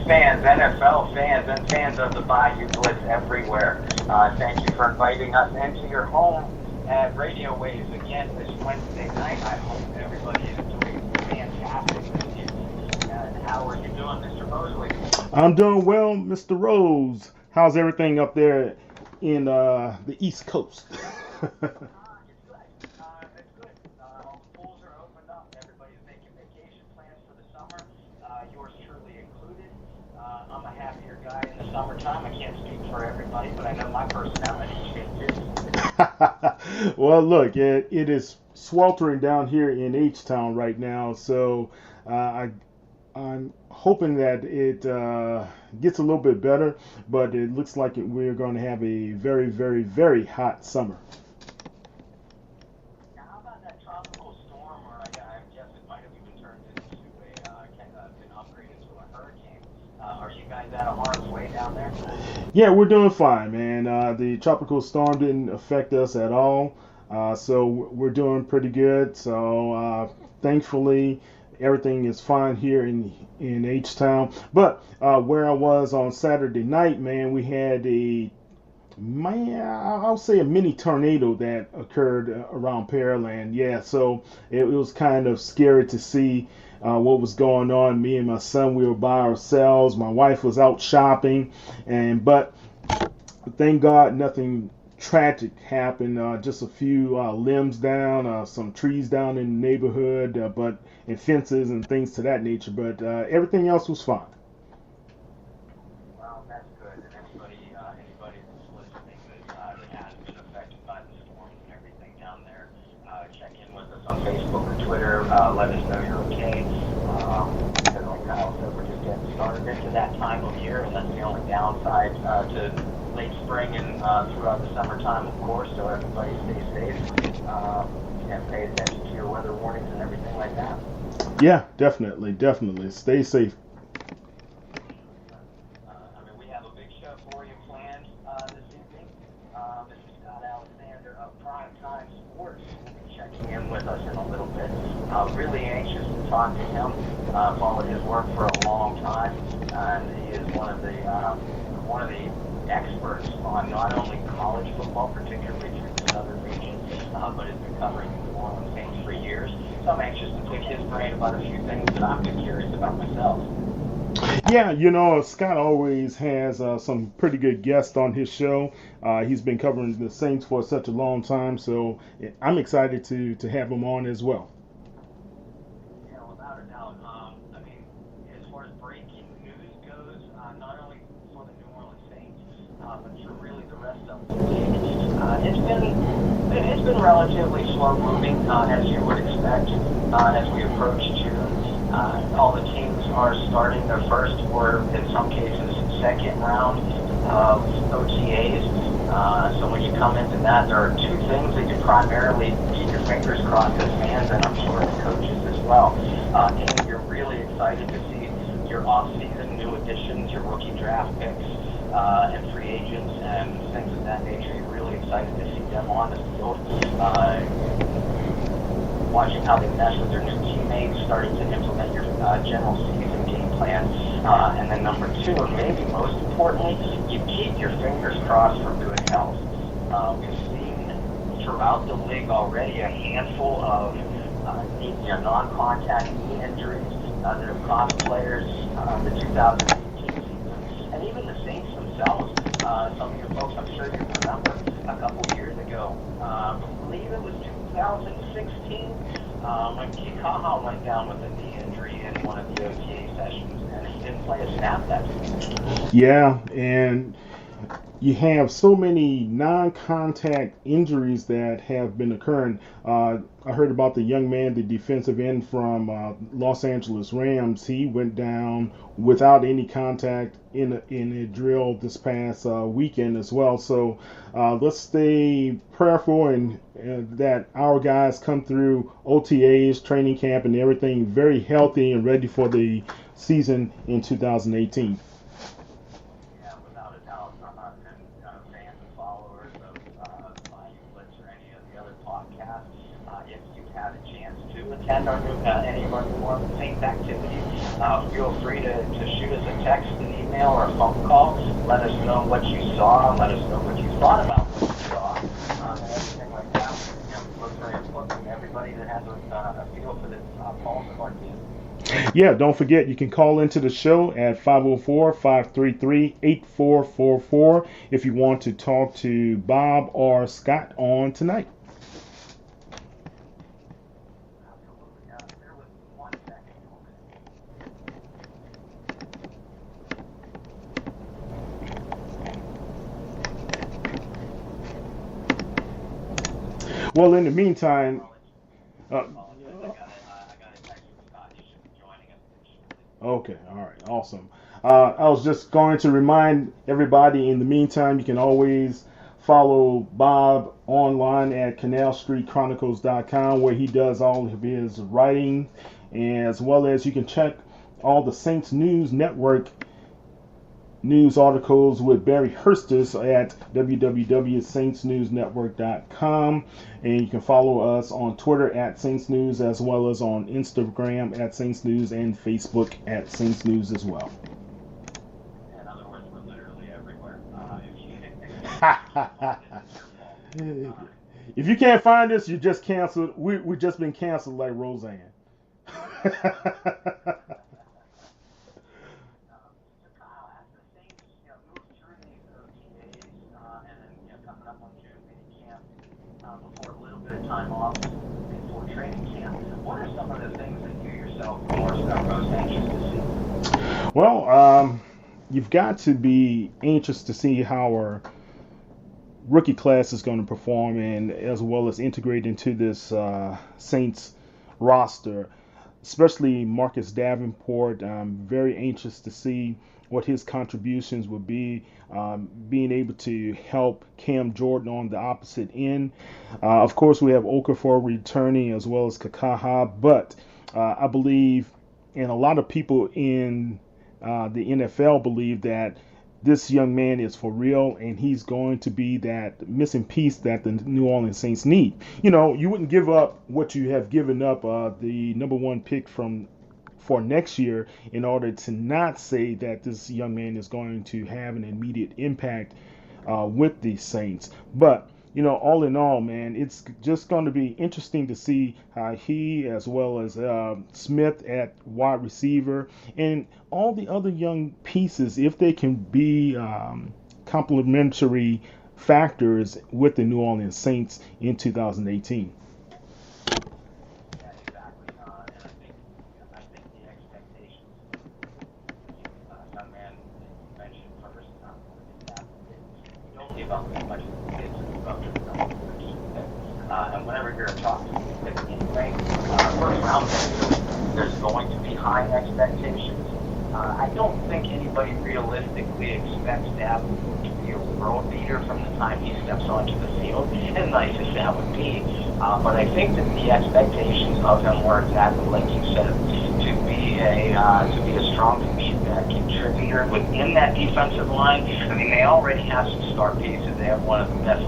fans, NFL fans, and fans of the Bayou Blitz everywhere. Thank you for inviting us into your home at Radio Waves again this Wednesday night. I hope everybody is doing fantastic this evening. And how are you doing, Mr. Mosley? I'm doing well, Mr. Rose. How's everything up there in the East Coast? It's good. It's good. All the pools are opened up. Everybody's making vacation plans for the summer. Yours truly included. I'm a happier guy in the summertime. I can't speak for everybody, but I know my personality changes. Well, look, it is sweltering down here in H-Town right now, so I'm hoping that it gets a little bit better, but it looks like we're going to have a very, very, very hot summer. Now, how about that tropical storm, or I guess it might have even turned into been upgraded to a hurricane? Are you guys out of harm's way down there? Yeah, we're doing fine, man. The tropical storm didn't affect us at all, so we're doing pretty good. So thankfully, everything is fine here in H-Town. But where I was on Saturday night, man, we had I'll say a mini tornado that occurred around Pearland. Yeah, so it was kind of scary to see what was going on. Me and my son, we were by ourselves. My wife was out shopping, but thank God nothing tragic happened. Just a few limbs down, some trees down in the neighborhood, and fences and things to that nature. But everything else was fine. Well, that's good. And anybody that's listening that has been affected by the storms and everything down there, check in with us on Facebook or Twitter. Let us know you're okay. Because like Kyle said, we're just getting started into that time of year, and that's the only downside to late spring and throughout the summertime, of course. So everybody stay safe and pay attention to your weather warnings and everything like that. Yeah, definitely. Stay safe. We have a big show for you planned this evening. Mr. Scott Alexander of Prime Time Sports will be checking in with us in a little bit. Really anxious to talk to him. Followed his work for a long time, and he is one of the experts on not only college football, particularly through the southern region, but has been covering the New Orleans Saints for years. So I'm anxious to pick his brain about a few things that I'm curious about myself. Yeah, Scott always has some pretty good guests on his show. He's been covering the Saints for such a long time, so I'm excited to have him on as well. Yeah, without a doubt. As far as breaking news goes, not only for the New Orleans Saints, but for really the rest of the league, it's been relatively slow moving, as you would expect, as we approach June. All the teams are starting their first, or in some cases, second round of OTAs. So when you come into that, there are two things that you primarily keep your fingers crossed as fans, and I'm sure as coaches as well. And you're really excited to see your off-season new additions, your rookie draft picks, and free agents, and things of that nature. You're really excited to see them on the field. Watching how they mesh with their new teammates, starting to implement your general season game plan. And then number two, and maybe most importantly, you keep your fingers crossed for good health. We've seen throughout the league already a handful of non-contact knee injuries that have cost players the 2018 season, and even the Saints themselves. Some of you folks, I'm sure you remember, a couple years ago, I believe it was 2016, when Kikaha went down with a knee injury in one of the OTA sessions, and he didn't play a snap that season. Yeah, and you have so many non-contact injuries that have been occurring. I heard about the young man, the defensive end from Los Angeles Rams. He went down without any contact in a drill this past weekend as well. So let's stay prayerful and that our guys come through OTAs, training camp, and everything very healthy and ready for the season in 2018. attend any of our New Orleans Saints activities, feel free to shoot us a text, an email, or a phone call. Let us know what you saw, and let us know what you thought about what you saw, and everything like that. We look very important to everybody that has a feel for the pulse of our team. Yeah, don't forget, you can call into the show at 504-533-8444 if you want to talk to Bob or Scott on tonight. Absolutely. Bear with me 1 second. Well, in the meantime, okay, all right, awesome. I was just going to remind everybody in the meantime, you can always follow Bob online at canalstreetchronicles.com where he does all of his writing, as well as you can check all the Saints News Network news articles with Barry Hurstis at www.saintsnewsnetwork.com, and you can follow us on Twitter at Saints News, as well as on Instagram at Saints News and Facebook at Saints News as well. In other words, we're literally everywhere. If you can't find us, you're just canceled. We've just been canceled like Roseanne. Before a little bit of time off before training camp, what are some of the things that you yourself are most anxious to see? Well, you've got to be anxious to see how our rookie class is going to perform, and as well as integrate into this Saints roster, especially Marcus Davenport. I'm very anxious to see what his contributions will be, being able to help Cam Jordan on the opposite end. Of course, we have Okafor returning, as well as Kakaha, but I believe, and a lot of people in the NFL believe, that this young man is for real, and he's going to be that missing piece that the New Orleans Saints need. You know, you wouldn't give up what you have given up, the number 1 pick for next year, in order to not say that this young man is going to have an immediate impact with the Saints. But, you know, all in all, man, it's just going to be interesting to see how he, as well as Smith at wide receiver, and all the other young pieces, if they can be complementary factors with the New Orleans Saints in 2018. And whenever you're talking anyway, first round, there's going to be high expectations. I don't think anybody realistically expects Davenport to be a world beater from the time he steps onto the field, as nice as that would be. But I think that the expectations of him were exactly like you said, to be a strong contributor within that defensive line. I mean, they already have some star pieces. They have one of the best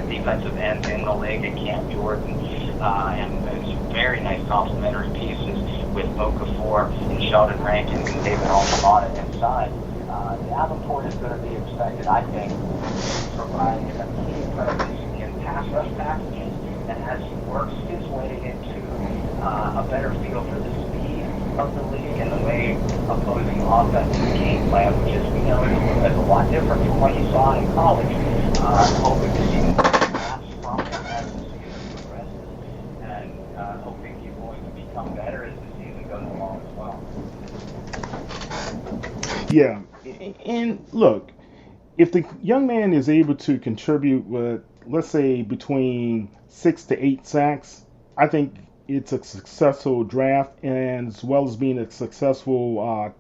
defensive ends in the league at Cam Jordan, and some very nice complementary pieces with Okafor and Sheldon Rankins and David Altamont inside. Davenport is going to be expected, I think, to provide a key presence in pass rush packages, and as he works his way into a better feel for the speed of the league and the way opposing offensive game plan, which is, we know, is a lot different from what he saw in college. I'm hoping to see more snaps from him as the season progresses, and hoping he's going to become better as the season goes along as well. Yeah, and look, if the young man is able to contribute with, let's say, between 6 to 8 sacks, I think it's a successful draft, and as well as being a successful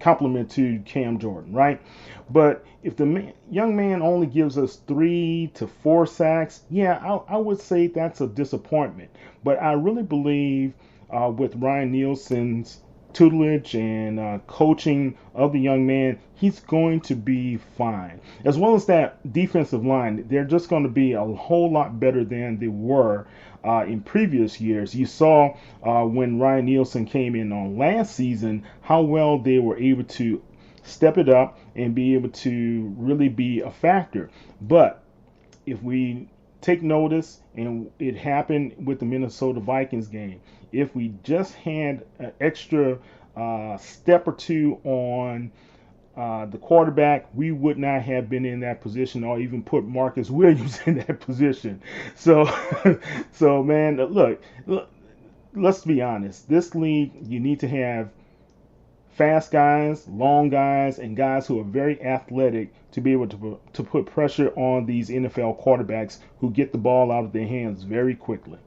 compliment to Cam Jordan, right? But if the young man only gives us 3 to 4 sacks, yeah, I would say that's a disappointment. But I really believe with Ryan Nielsen's tutelage and coaching of the young man, he's going to be fine. As well as that defensive line, they're just going to be a whole lot better than they were in previous years. You saw when Ryan Nielsen came in on last season how well they were able to step it up and be able to really be a factor. But if we take notice, and it happened with the Minnesota Vikings game, if we just had an extra step or two on the quarterback, we would not have been in that position or even put Marcus Williams in that position. So, so man, look, let's be honest. This league, you need to have fast guys, long guys, and guys who are very athletic to be able to put pressure on these NFL quarterbacks who get the ball out of their hands very quickly.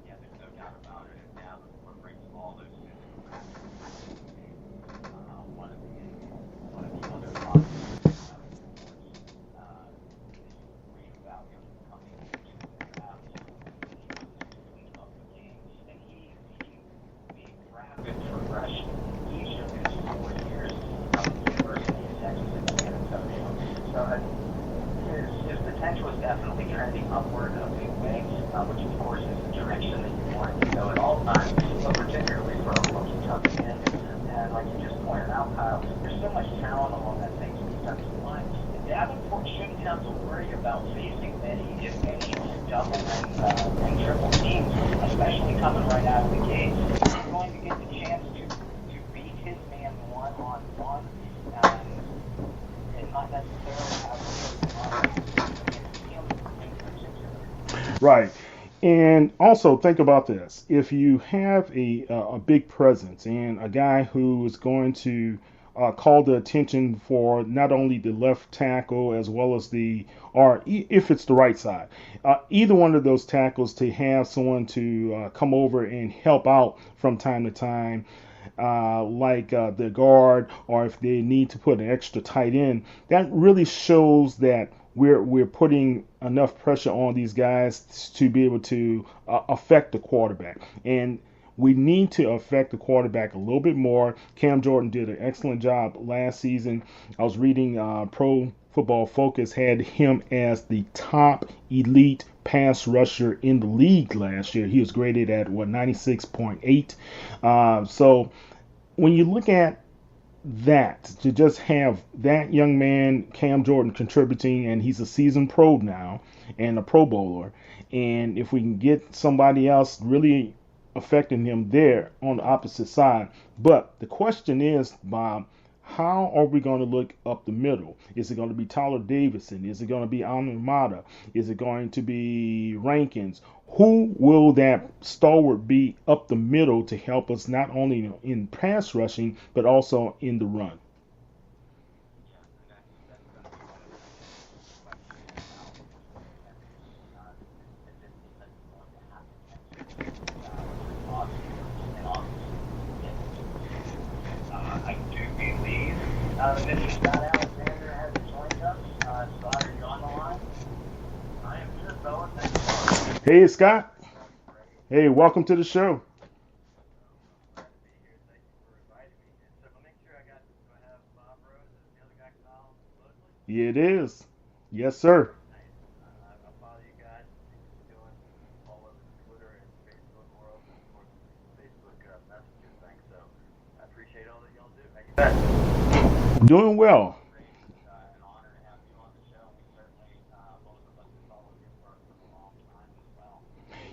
Yeah, there's no doubt about it. And now we're bringing all those one of the other positives read about him coming into the draft of the game, and he made rapid progression each of his 4 years of the University of Texas at San Antonio. So his potential is definitely trending upward in a big way, which of course is the direction that you want it to go at all times, but particularly for a rookie coming in. And like you just pointed out, Kyle, there's so much talent along that Saints defensive line. And Davenport shouldn't have to worry about facing many, if any, double and triple teams, especially coming right out of the gate. He's going to get the chance to beat his man one-on-one and not necessarily have him in particular. Right. And also think about this. If you have a big presence and a guy who is going to call the attention for not only the left tackle as well as if it's the right side, either one of those tackles, to have someone to come over and help out from time to time, like the guard, or if they need to put an extra tight end, that really shows that we're putting enough pressure on these guys to be able to affect the quarterback. And we need to affect the quarterback a little bit more. Cam Jordan did an excellent job last season. I was reading Pro Football Focus had him as the top elite pass rusher in the league last year. He was graded at 96.8. So when you look at that, to just have that young man, Cam Jordan, contributing, and he's a seasoned pro now and a Pro Bowler, and if we can get somebody else really affecting him there on the opposite side. But the question is, Bob, how are we going to look up the middle? Is it going to be Tyler Davison? Is it going to be Amamata? Is it going to be Rankins? Who will that stalwart be up the middle to help us not only in pass rushing, but also in the run? I do believe Mr. Scott Alexander has joined us. Scott, are you on the line? I am here, fellas. Thank you. Hey, Scott. Hey, welcome to the show. Glad to be here. Thank you for inviting me. So make sure I got this. Do I have Bob Rose and the other guy, Kyle Mosley? Yeah, it is. Yes, sir. Nice. I follow you guys. You're doing all over the Twitter and Facebook world, and of course, Facebook Messenger thing. So I appreciate all that y'all do. How you been? Doing well. An honor to have you on the show. We certainly, both of us have followed your work for a long time as well.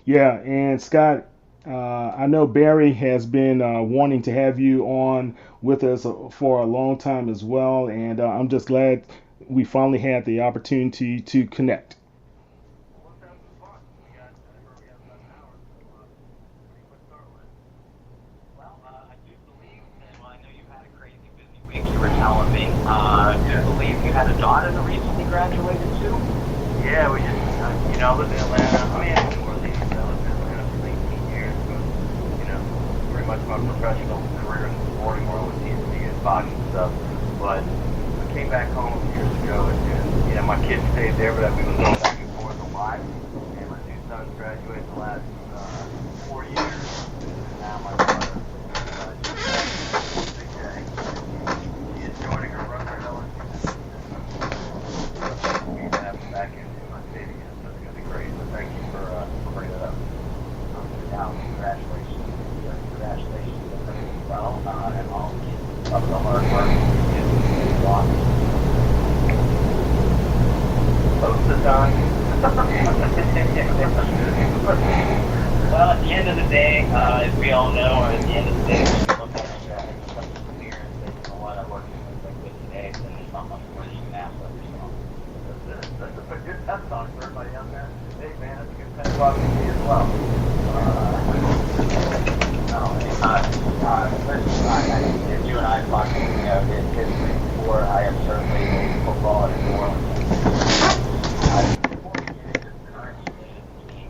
Yeah, and Scott, I know Barry has been wanting to have you on with us for a long time as well, and I'm just glad we finally had the opportunity to connect. Well, let's have some fun. We got about an hour, so what do you want to start with? Well, I do believe, and I know you've had a crazy busy week, you were telling me. I do believe you had a daughter that recently graduated too? Yeah, we just, I live in Atlanta. I mean, in New Orleans. I lived in Atlanta for 18 years, but, pretty much my professional career in the sporting world was TNT and boxing stuff. But I came back home years ago, and my kids stayed there, but we've been going back and forth a lot. And my two sons graduated the last 4 years, and now my daughter and all of the hard work and walking. Most of the time. Well, at the end of the day, as we all know, or at the end of the day, we look at it as something clear and say, you know what, I worked like this today, then there's not much more that you can ask of yourself. That's a good pep talk for everybody out there. Hey, man, that's a good pep talk for me as well. As you and I talked, in history before, I have certainly played football in New Orleans. Before we get into the current state of the team,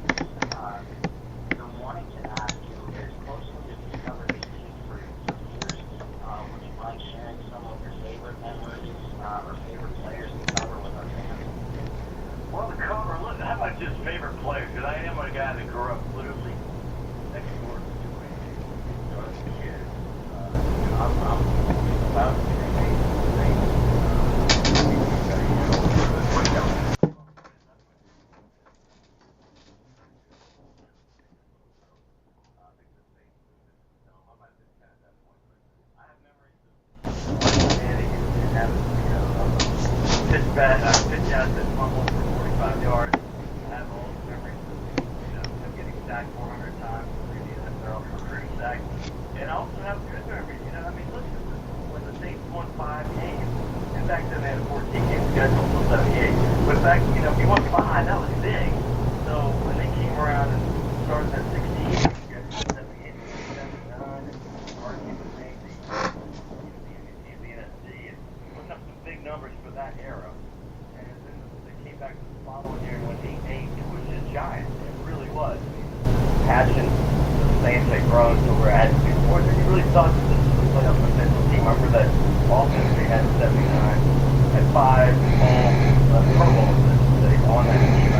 the wanting to ask you as closely as you covered the team for years, would you mind sharing some of your favorite memories or favorite players to cover with our fans? Well, the cover, look, how about just favorite players? Because I am a guy that grew up literally next door to the way I was a kid. I'm about to pitch out that fumble for 45 yards. I have all the memories of getting sacked 400 times, maybe that they're for 30 sacks. And I also have good memories, I mean, listen, when the Saints won 5 games, and back then they had a 14-game schedule until 78. But back, if you won 5, that was big. So when they came around and started that 16 schedule, 78, 79, and arguing with the NFC, and putting up some big numbers for that era. And then they came back to the following year and went 8-8. It was just giant. It really was. Passion, the Saints had grown to where it had before. Then you really thought that this was a playoff potential team. I remember that offense they had in 79 had 5 Pro Bowls that on that team.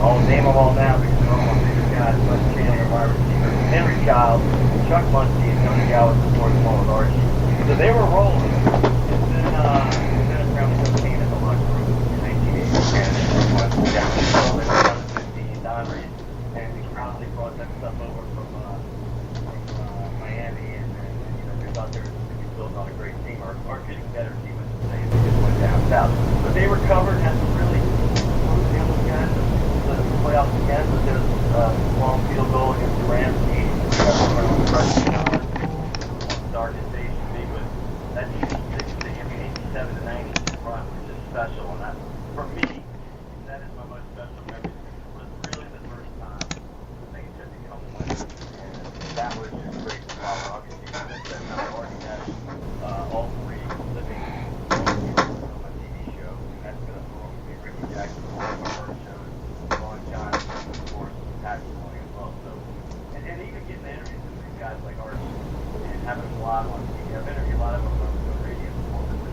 I'll name them all now because they're all my favorite guys. Bud Chandler, wide receiver, Henry Childs, Chuck Muncie, and Tony Gallup, the fourth one with Archie. So they were rolling. And then around the 15 in the locker room in 1980, and down the field, they were 15, Don Reed, and he proudly brought that stuff over from Miami, and they thought they were built on a great team, or getting better team as they just went down south. But they recovered, had some really young guys to the playoffs again, but there was a long field goal against the Rams in the 80s. Darkest days for me, but that 87 to 90 run was just special, and that, for me, that is my most special memory. It was really the first time things had become winners, and that was just great to follow. Obviously, I already had all 3 living on my TV show, and that's been a long me. Ricky Jackson, one of my first shows, Ron Johnson, of course, Patrick Williams as well. So, and even getting the interviews with these guys like Archie and having them live on TV. I've interviewed a lot of them on the radio before, but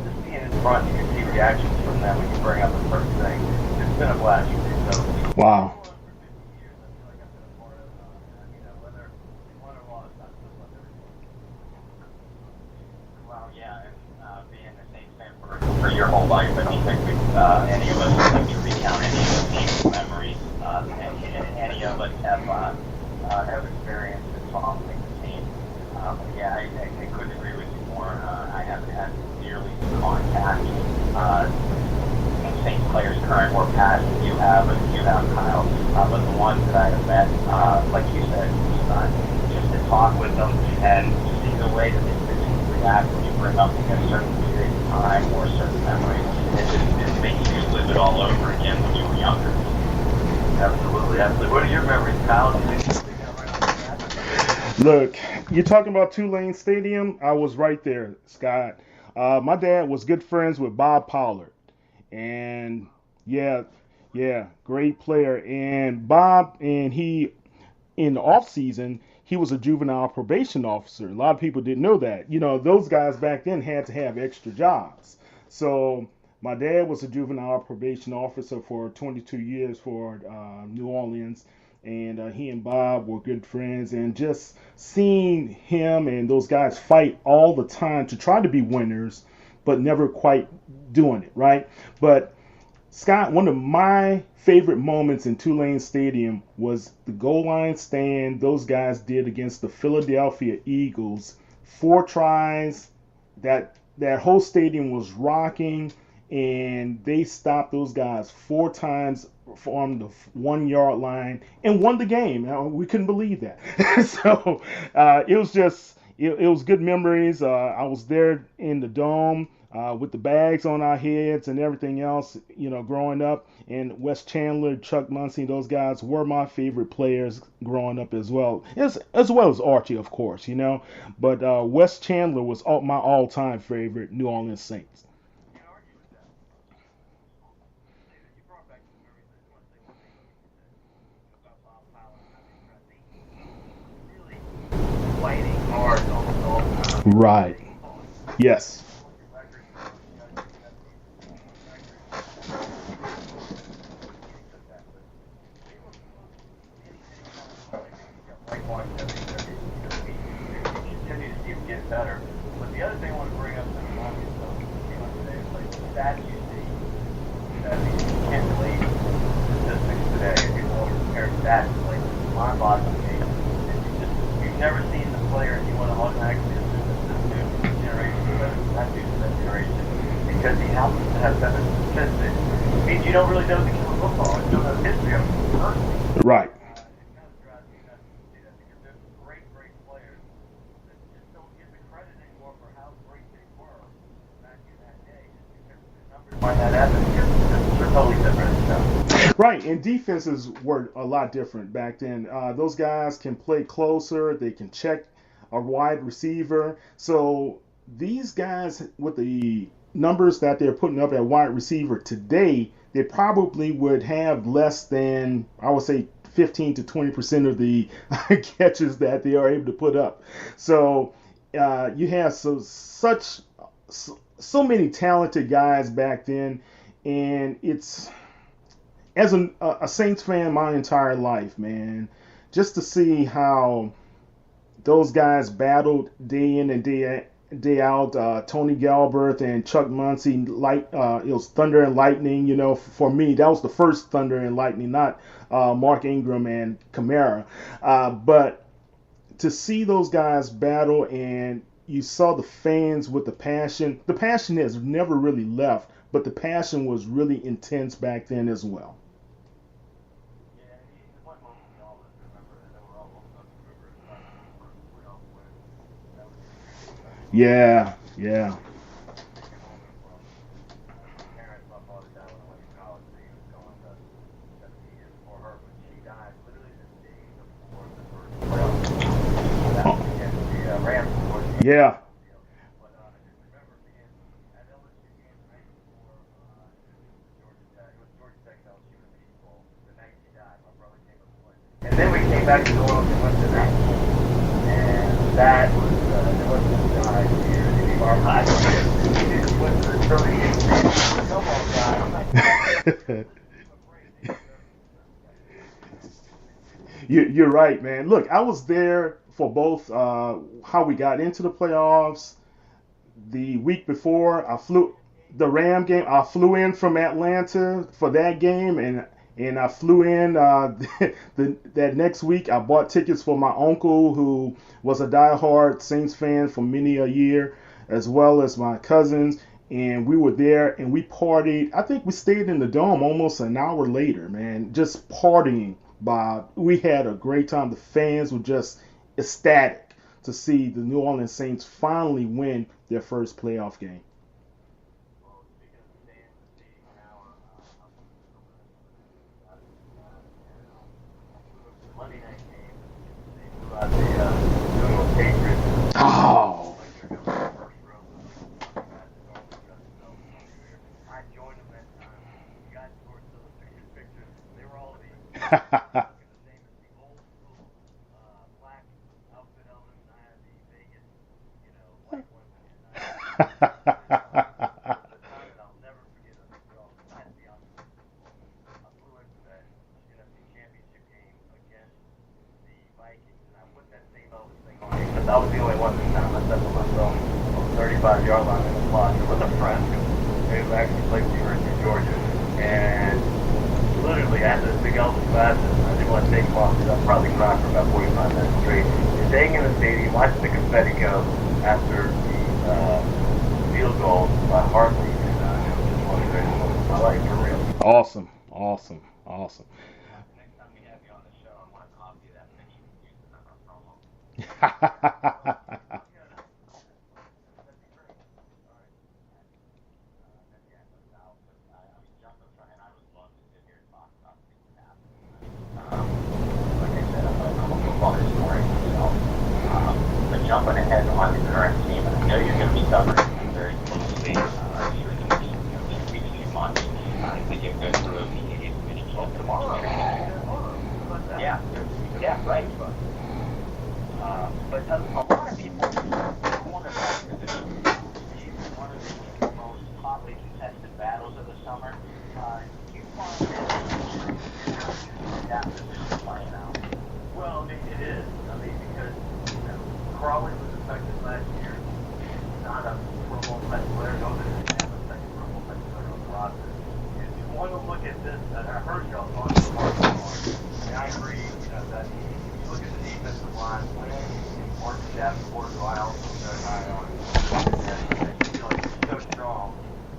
just being in front, you can see reactions from them when you bring up the first thing. It's been a blast for me. So, Wow. for 50 years, I feel like I've been a part of, whether they won or lost, I still love everything. Well, yeah, and being the same fan for your whole life, I don't think any of us would like to recount any of the painful memories any of us have experienced and following the team. Yeah, I couldn't agree with you more. I haven't had nearly the contact Saints players, current or past, that you have, Kyle. But the ones that I have met, like you said, just to talk with them and see the way that they physically react when you bring up a certain period of time or certain memories, it makes you live it all over again when you were younger. Absolutely, absolutely. What are your memories, Kyle? Look, you're talking about Tulane Stadium. I was right there, Scott. My dad was good friends with Bob Pollard. And yeah, great player. And Bob, and he, in the off season, he was a juvenile probation officer. A lot of people didn't know that. Those guys back then had to have extra jobs. So my dad was a juvenile probation officer for 22 years for New Orleans. And he and Bob were good friends. And just seeing him and those guys fight all the time to try to be winners, but never quite doing it, right? But Scott, one of my favorite moments in Tulane Stadium was the goal line stand those guys did against the Philadelphia Eagles 4 tries. That whole stadium was rocking, and they stopped those guys 4 times from the 1 yard line and won the game. We couldn't believe that. So it was just it was good memories. I was there in the dome with the bags on our heads and everything else, growing up. And Wes Chandler, Chuck Muncie, those guys were my favorite players growing up as well, as well as Archie, of course, But Wes Chandler was my all-time favorite New Orleans Saints. Fighting hard almost all the time. Right. Yes. Continue to see him get better. But the other thing I want to bring up that I'm obvious came up today is like the stats you see. You can't believe statistics today. People want to compare stats to like mind-boggling games. You've never seen the player and you want to automatically assume that this new generation is better than that dude from that generation because he happens to have better statistics. It means you don't really know the game of football and you don't know the history of it personally. Right. It kind of drives me nuts to see that because there's great, great players that just don't get the credit anymore for how great they were back in that day just because the numbers might not happen because they're totally different. Right, and defenses were a lot different back then. Those guys can play closer. They can check a wide receiver. So these guys, with the numbers that they're putting up at wide receiver today, they probably would have less than, I would say, 15 to 20% of the catches that they are able to put up. So you have so many talented guys back then, and it's, as a Saints fan my entire life, man, just to see how those guys battled day in and day out. Tony Galbraith and Chuck Muncie, it was Thunder and Lightning. For me, that was the first Thunder and Lightning, not Mark Ingram and Kamara. But to see those guys battle, and you saw the fans with the passion. The passion has never really left, but the passion was really intense back then as well. Yeah, yeah. Yeah. And then we came back to New Orleans and went to that. And that was the high year. Our high year. We went to the early 80s. Come on, guys. You're right, man. Look, I was there for both how we got into the playoffs. The week before, the Ram game. I flew in from Atlanta for that game, and I flew in that next week. I bought tickets for my uncle, who was a diehard Saints fan for many a year, as well as my cousins. And we were there, and we partied. I think we stayed in the Dome almost an hour later, man, just partying. We had a great time. The fans were just ecstatic to see the New Orleans Saints finally win their first playoff game. Oh. I joined them that time. You guys scored those pictures. They were all the same as the old school black outfit elements. I had the Vegas, white ones. I'll never forget it. I had to be honest. I flew into that NFC Championship game against the Vikings, and I put that same Elvis thing on because I was the only one that kind of messed up with myself on the 35-yard line in the slot. It was a friend who actually played for the University of Georgia, and literally I had this big Elvis glasses, and I didn't want to take them off because I'd probably cry for about 45 minutes straight. Staying in the stadium, watching the confetti go, after the field goal by Hartley, and it was just one of the greatest moments of my life, for real. Awesome. Next time we have you on the show, I want to copy that picture and use it as our promo. Like I said, I'm a football historian myself. But jumping ahead on the current team, and I know you're going to be covering them very closely here in the next few months. I think you've been through the mini tomorrow. Yeah, right. But a lot of people, cornerback position is one of the most hotly contested battles of the summer. You find that position playing out. Well, I mean, it is. I mean, because Crawley was affected last year. He's not a Pro Bowl type player. No, they didn't have a second Pro Bowl type player on the roster. If you want to look at this, and I heard y'all on the market on, and I agree, that if you look at the defensive line, when Mark Davenport, who I also very high on, and I feel like he's so strong,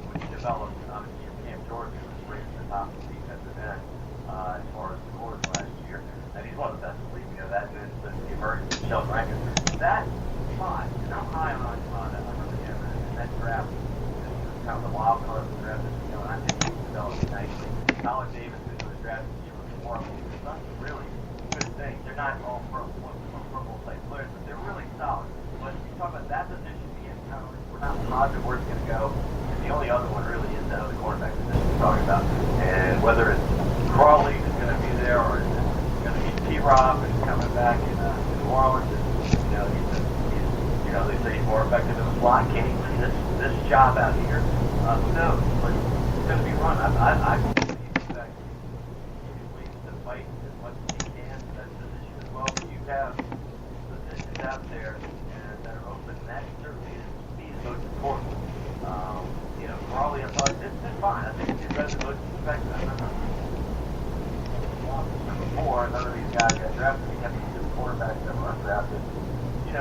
when he developed, obviously, Cam Jordan, who was rated the top defensive end as far as scores last year, and he's one of the best in the league. That is the emergence of Sheldon Rankins. That spot, and I'm high on that. I really am. And that draft, this is kind of the wild card of the draft, and I think he's developed nicely. Colin Davis, who was drafted even before him, he's done some really good things. They're not all Pro Bowl type players, but they're really solid. But you talk about that position being we're not positive where it's going to go. And the only other one really is that other quarterback position we're talking about. And whether it's Crawley is going to be there or is it going to be T-Rob and coming back in New Orleans, and, they say he's more effective in the slot. Can he win this job out here? Who knows? But it's going to be run. I believe that he waits to fight as much as he can for that position as well. But you have positions out there that are open, and that certainly is most important. Crawley, I thought this is fine. I think he's better than most expected. I remember number 4, none of these guys got drafted. We have these 2 quarterbacks that were undrafted. You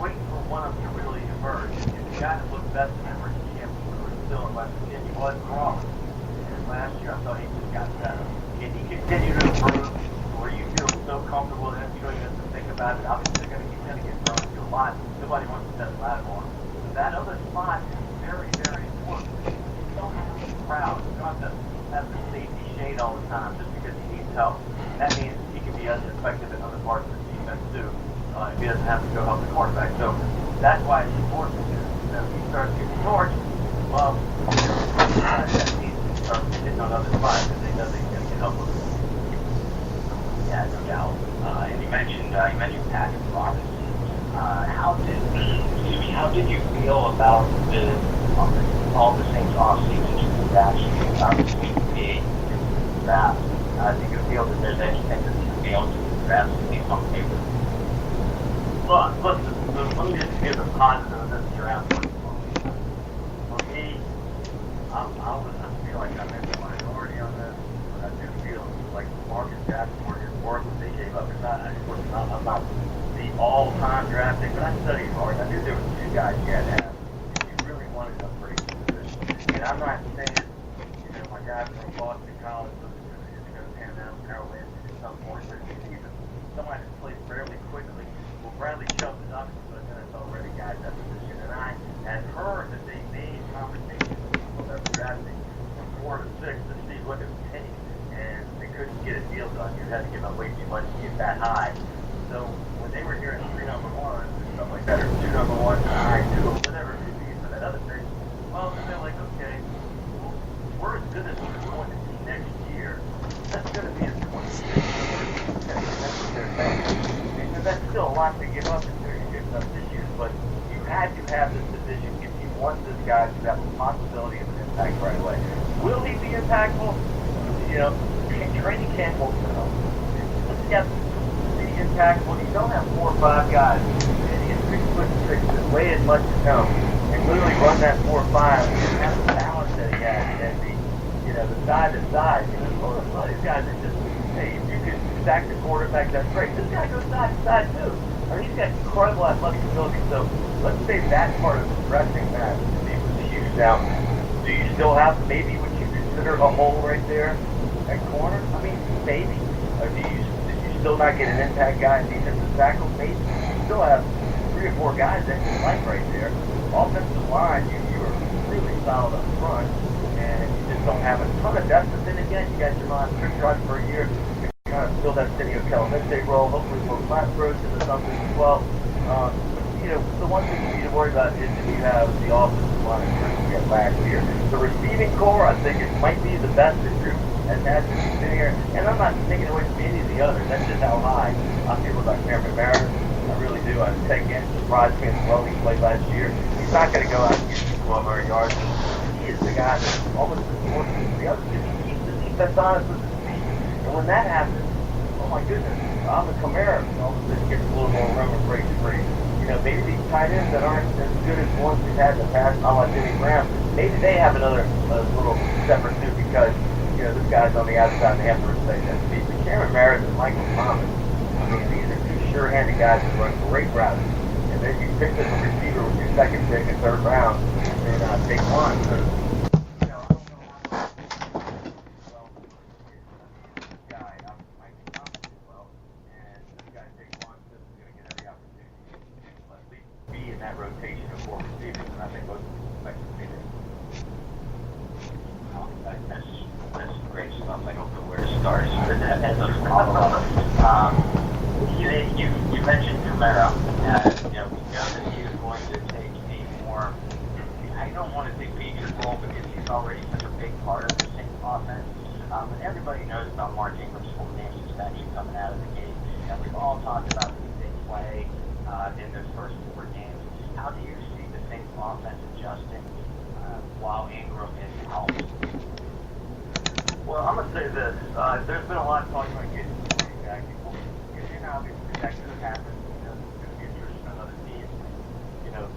wait for one of them to really emerge. The guy that looked best in that rookie camp when we were still in West Virginia was Crawley. And last year I thought he just got better. Can he continue to improve where you feel so comfortable that you don't even have to think about it? Obviously, he's going to get thrown to a lot. Nobody wants to set Lattimore. But that other spot is very, very important. You don't have to be proud. You don't have to have the safety shade all the time just because he needs help. That means he can be as effective in other parts of the defense too. If he doesn't have to go help the quarterback. So that's why it's important because if he starts getting torched, well, that means he starts hitting on other spots because he knows he's going to get help with it. Yeah, no doubt. And you mentioned Patrick Robinson. How did you feel about all the Saints off-season transactions? Obviously, big draft. Do you feel that there's anything that you failed to draft to be on paper? Look, let me just give a positive of this draft. For me, I feel like I'm in the minority on this, but I do feel like Marcus Jackson or his work that they gave up. I'm not the all-time draft pick, but I studied hard. I knew there were 2 guys you had to have if you really wanted to upgrade the position. And I'm not saying, my guy from Boston College is going to pan out Carol Lansing at some point, but if you even somebody that's played fairly quickly, Bradley Chubb is obviously an NFL ready guy at that position, and I had heard that they made conversations with people that were drafting from 4 to 6 to see what it would take, and they couldn't get a deal done. You had to give up way too much to get that high. So when they were hearing 3 number 1s and stuff like that, or 2 number 1s, high 2, or whatever it may be for that other thing, well, then they're like, okay, well, we're as good as we're going to see next year. That's going to be a 26. That's what they're saying. That's still a lot to give up in 30 years up this year, but you had to have this division if you want this guy to have a possibility of an impact right away. Will he be impactful? Training camp will tell. This guy be impactful. You don't have 4 or 5 guys and he's 6'6" that weigh as much as him and literally run that 4 or 5 and have the balance that he has and the side to side. A lot of these guys are just, hey, if you can stack the quarterback, that's great. This guy goes side to side too. I I mean, he's got incredible athletic ability. So let's say that part of addressing that is huge. Now, do you still have, maybe would you consider a hole right there at corner? I mean, maybe. Or did you still not get an impact guy in defensive tackle? Maybe. You still have 3 or 4 guys that you like right there. Offensive line, you are really solid up front, and you just don't have a ton of depth. But then again, you got your Trick for a year. Kind of fill that Cineo Calamise role. Hopefully, Will Clapp grows into something as well. You know, the one thing you need to worry about is if you have the offensive line that we had last year. The receiving core, I think it might be the best the group has had since he's been here. And I'm not taking away from any of the others. That's just how high I feel about Cameron Meredith. I really do. I take in surprised me as well. He played last year. He's not going to go out and get 1,200 yards. He is the guy that's almost as important as the others. He keeps the defense honest with his feet. And when that happens, oh my goodness, I'm a Camara. All of a sudden gets a little more room and breaks free. You know, maybe these tight ends that aren't as good as ones we've had in the past, like Jimmy Graham, maybe they have another little step or two because, you know, this guy's on the outside and they have to respect that speed. But Cameron Meredith and Michael Thomas, I mean, these are 2 sure-handed guys who run great routes. And then you pick this receiver with your 2nd pick and 3rd round and take one. So, you know, I don't know how well this guy, Michael Thomas as well. And this guy, Jake One, is going to get every opportunity to at least be in that rotation of 4 receivers. And I think most people expect to see this. That's great stuff. I don't know where to start as a follow-up. You mentioned Camara. You know, we know that he is going to take a more, I don't want to say featured role because he's already such a big part of the Saints offense. And everybody knows about Mark Ingram's 4-game suspension coming out of the gate. And we've all talked about the big play in those first 4 games. How do you see the Saints offense adjusting while Ingram is out? Well, I'm going to say this. There's been a lot of talk about getting back. Gettin, obviously, that could have happened. You know, it's going to be attrition on other teams. You know,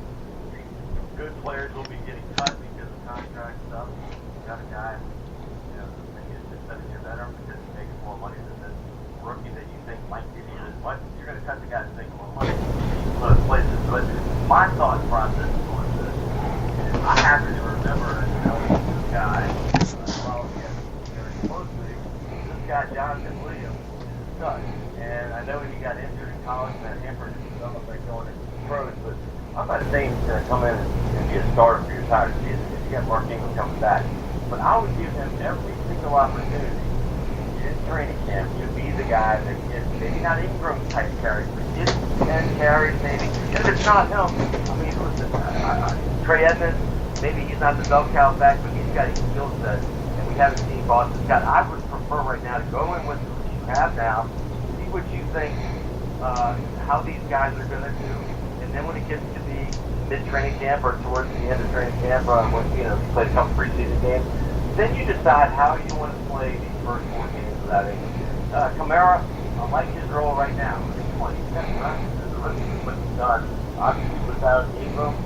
good players will be getting cut because of contract stuff. You got a guy, you know, maybe it's just 7-year veteran because he makes more money than this rookie that you think might give you as much. You're going to cut the guy that's making more money in other places. But my thought process was this. I happen to remember another guy, closely, this guy Jonathan Williams is a stud, and I know he got injured in college and that hampered his like going into the pros, but I'm not saying he's going to come in and be a starter for your entire season if you got Mark Ingram coming back, but I would give him every single opportunity in training camp to be the guy that gets, maybe not Ingram type carries, but gets 10 carries maybe, and if it's not him, I mean, listen, Trey Edmonds, maybe he's not the bell cow back, but he's got a skill set. We haven't seen Boston Scott. I would prefer right now to go in with what you have now, see what you think, how these guys are going to do, and then when it gets to be mid-training camp or towards the end of training camp, when you know you play a couple preseason games, then you decide how you want to play these first 4 games without Ingram. Camara, I like his role right now. I think 27 runs is a rookie, but obviously without Ingram,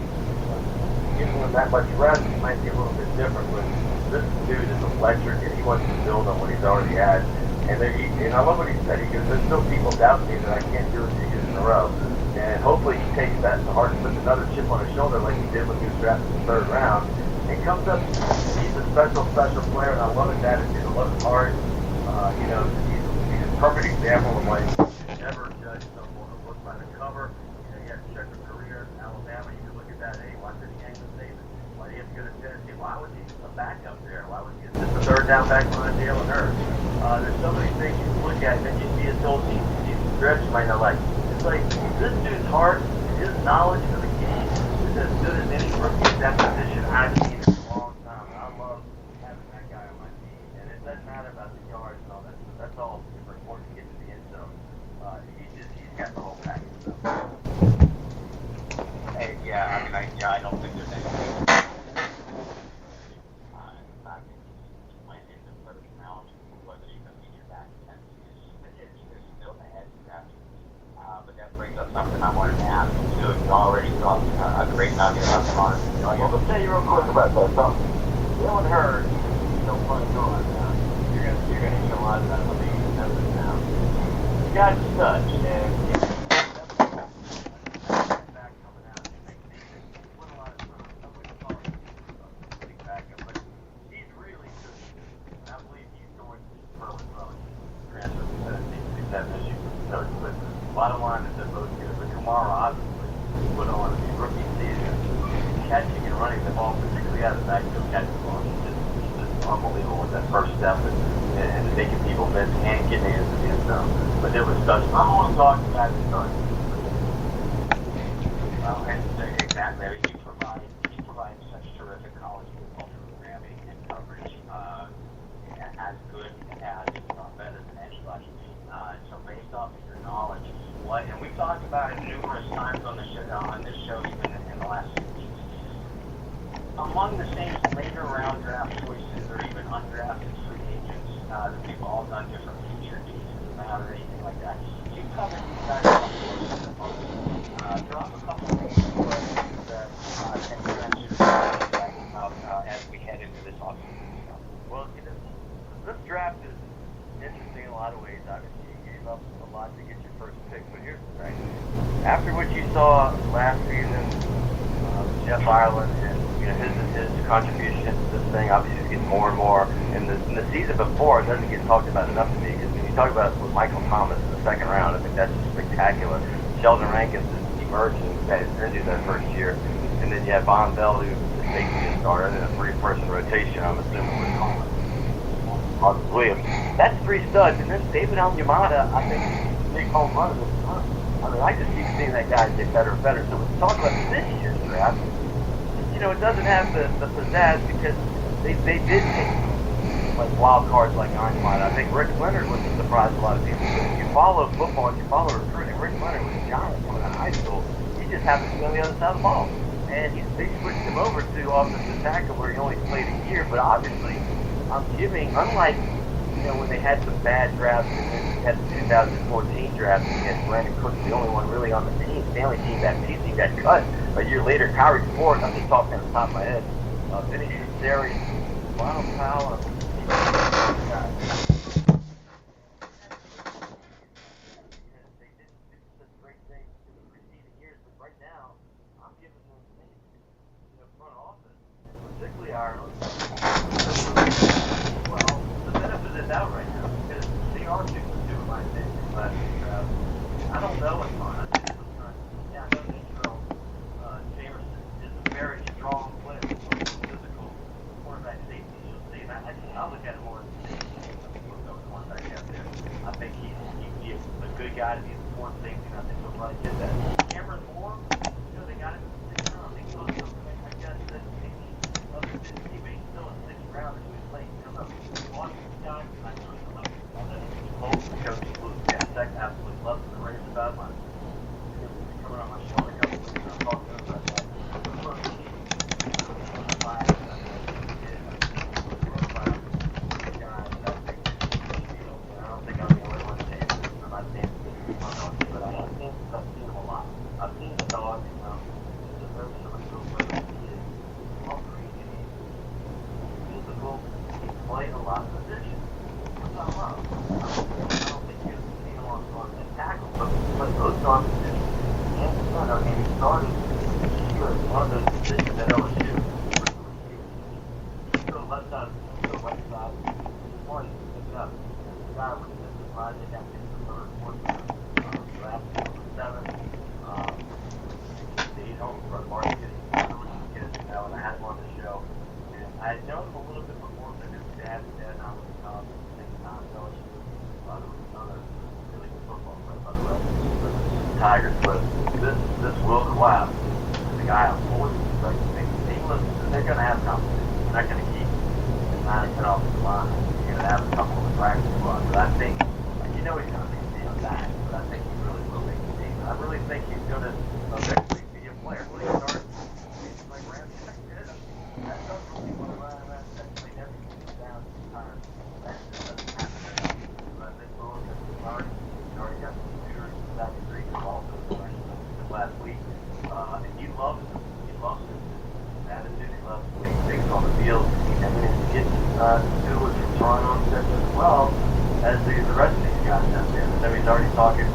giving him that much rest, it might be a little bit different. But this dude is electric, and he wants to build on what he's already had. And I love what he said. He goes, "There's still people doubting me that I can't do it 2 years in a row." And hopefully he takes that to heart and puts another chip on his shoulder like he did when he was drafted in the 3rd round. And comes up, he's a special player, and I love his attitude. I love his heart. You know, he's a perfect example of why you should never judge someone who looks by the cover. You know, you have to check their career. Alabama, you can look at that. Hey, watch any Yankees Davis. Why do you have to go to Tennessee? Why was he a backup there? Why was he just a 3rd down back behind Jalen Hurts? There's so many things you can look at, and then you see his whole team, you see some stretch you might not like. It's like, this dude's heart and his knowledge of the game is as good as any rookie at that position I've seen in a long time. And I love having that guy on my team. And it doesn't matter about the yards and all that stuff. That's all super important to get to the end zone. He's got the whole package. So. Hey, yeah, I don't think there's anything. Went in the 1st round, whether you're going to be your back in it's still the head scratch. But that brings up something I wanted to ask you. You already talked a great nugget about the honor. Well, let me tell you real quick about that. So, Jalen Hurts, no fun going. You're going to hear a lot of that in the league. Now, the guy's a stud, and put on his rookie season, catching and running the ball, particularly out of the backfield catching the ball. He's just unbelievable with that first step and making people miss and getting into the end zone. But it was such, I'm only talking about the start. Exactly. I mean, he provides such terrific college football programming and coverage, as good as, if not better than anybody. So based off of your knowledge, and we've talked about it numerous times on this show, even in the last few weeks. Among the same later round draft choices or even undrafted free agents that we've all done different future pieces about or anything like that, you covered these guys up close to the most. Drop a couple of things for us that can transfer as we head into this offseason. Well, this draft is interesting in a lot of ways. Obviously, you gave up a lot to get your first pick, but here's the thing. After what you saw last season, Jeff Ireland and his contribution to this thing obviously is getting more and more. And the season before, it doesn't get talked about enough to me, because when you talk about with Michael Thomas in the second round, I think that's just spectacular. Sheldon Rankins is emerging as into their first year. And then you have Von Bell, who is basically a starter, and then a three-person rotation, I'm assuming, with Thomas. Williams. That's three studs. And then David Onyemata, I think, big home run this time. I mean, I just keep seeing that guy get better and better. So when you talk about this year's draft, it doesn't have the pizzazz, because they did take like wild cards like Onyemata. I think Rick Leonard was a surprise to a lot of people. But if you follow football, if you follow recruiting, Rick Leonard was a giant coming out of high school. He just happens to be on the other side of the ball. And they switched him over to offensive tackle, where he only played a year. But obviously, I'm giving, unlike when they had some bad drafts, and then we had the 2014 draft, and you had Brandon Cooks, the only one really on the team. Stanley team that season got cut. A year later, Kyrie Ford, I'm just talking on the top of my head, Vinny Sherry, Ronald Powell, they didn't do such great things in the preceding years, but right now, I'm giving them front office, particularly Ireland. Well, the benefit is out right now, because they are 2-2 in my opinion last year. I don't know if I think I know Israel Jamerson is a very strong player, physical quarterback safety. You'll see, and I look at it more as a safety quarterback out there. I think he'd be a good guy to be the fourth safety, and I think he'll probably get that. Cameron Moore, they got him in the 6th round. They closed up, I guess, that maybe other than his teammates still in the 6th round, and he was late. I don't know. Washington guy, I know he's like all that. Both coaches, absolutely loves the race about my coming on my shoulder. I'm talking to him about that. I don't think I'm the only one saying this. I'm not saying this, but I've seen him a lot. I've seen the dog, he's a very cerebral player. He is hungry, and he's physical. He's playing a lot of positions. That's not wrong. I don't think you've seen him on that tackle, but those on positions. I mean, he started one of those positions at LSU. Go left side, go right side. One, pick it up. The guy was just surprised they got picked the third, fourth round. Draft number 7. Stayed home for a market. And I had him on the show. And I had known him a little bit before, but his dad and I was in college at the same time at LSU. There was another really good football player, by the way. Tigers, but this Will Clapp, the guy I'm fully expecting. They're going to have competition. They're not going to keep 9 or 10 off the line. You're going to have a couple of practice squads. But I think, he's going to be a back, but I think he really will make the team. I really think he's going to eventually be a player. When he starts, he's like Ramsey did. That doesn't really want to run around that play everything down sometimes. That just doesn't happen. But I think Will has already got some shooters back in Greek also last week. And he loves him. He loves him. Attitude, he loves things on the field, and then he gets to it from Toronto as well as the rest of these guys out there. So he's already talking to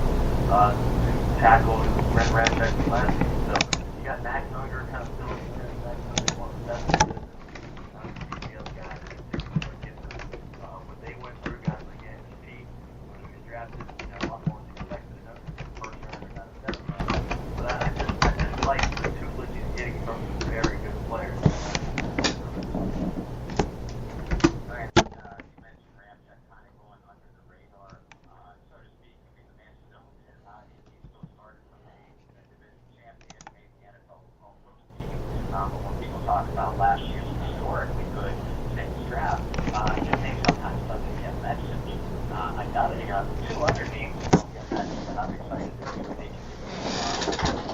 tackle who Brent Ramczyk last season. So you got Max Unger kind of filling in there. Max Unger one of the best the other guys what they went through, guys like Andy Pete, when he was drafted, a lot more than expected. First round or not 7th round. But I just talk about last year's historically good Saints draft, his name sometimes doesn't get mentioned. I got two other names that don't get mentioned, and I'm excited to see what they can do.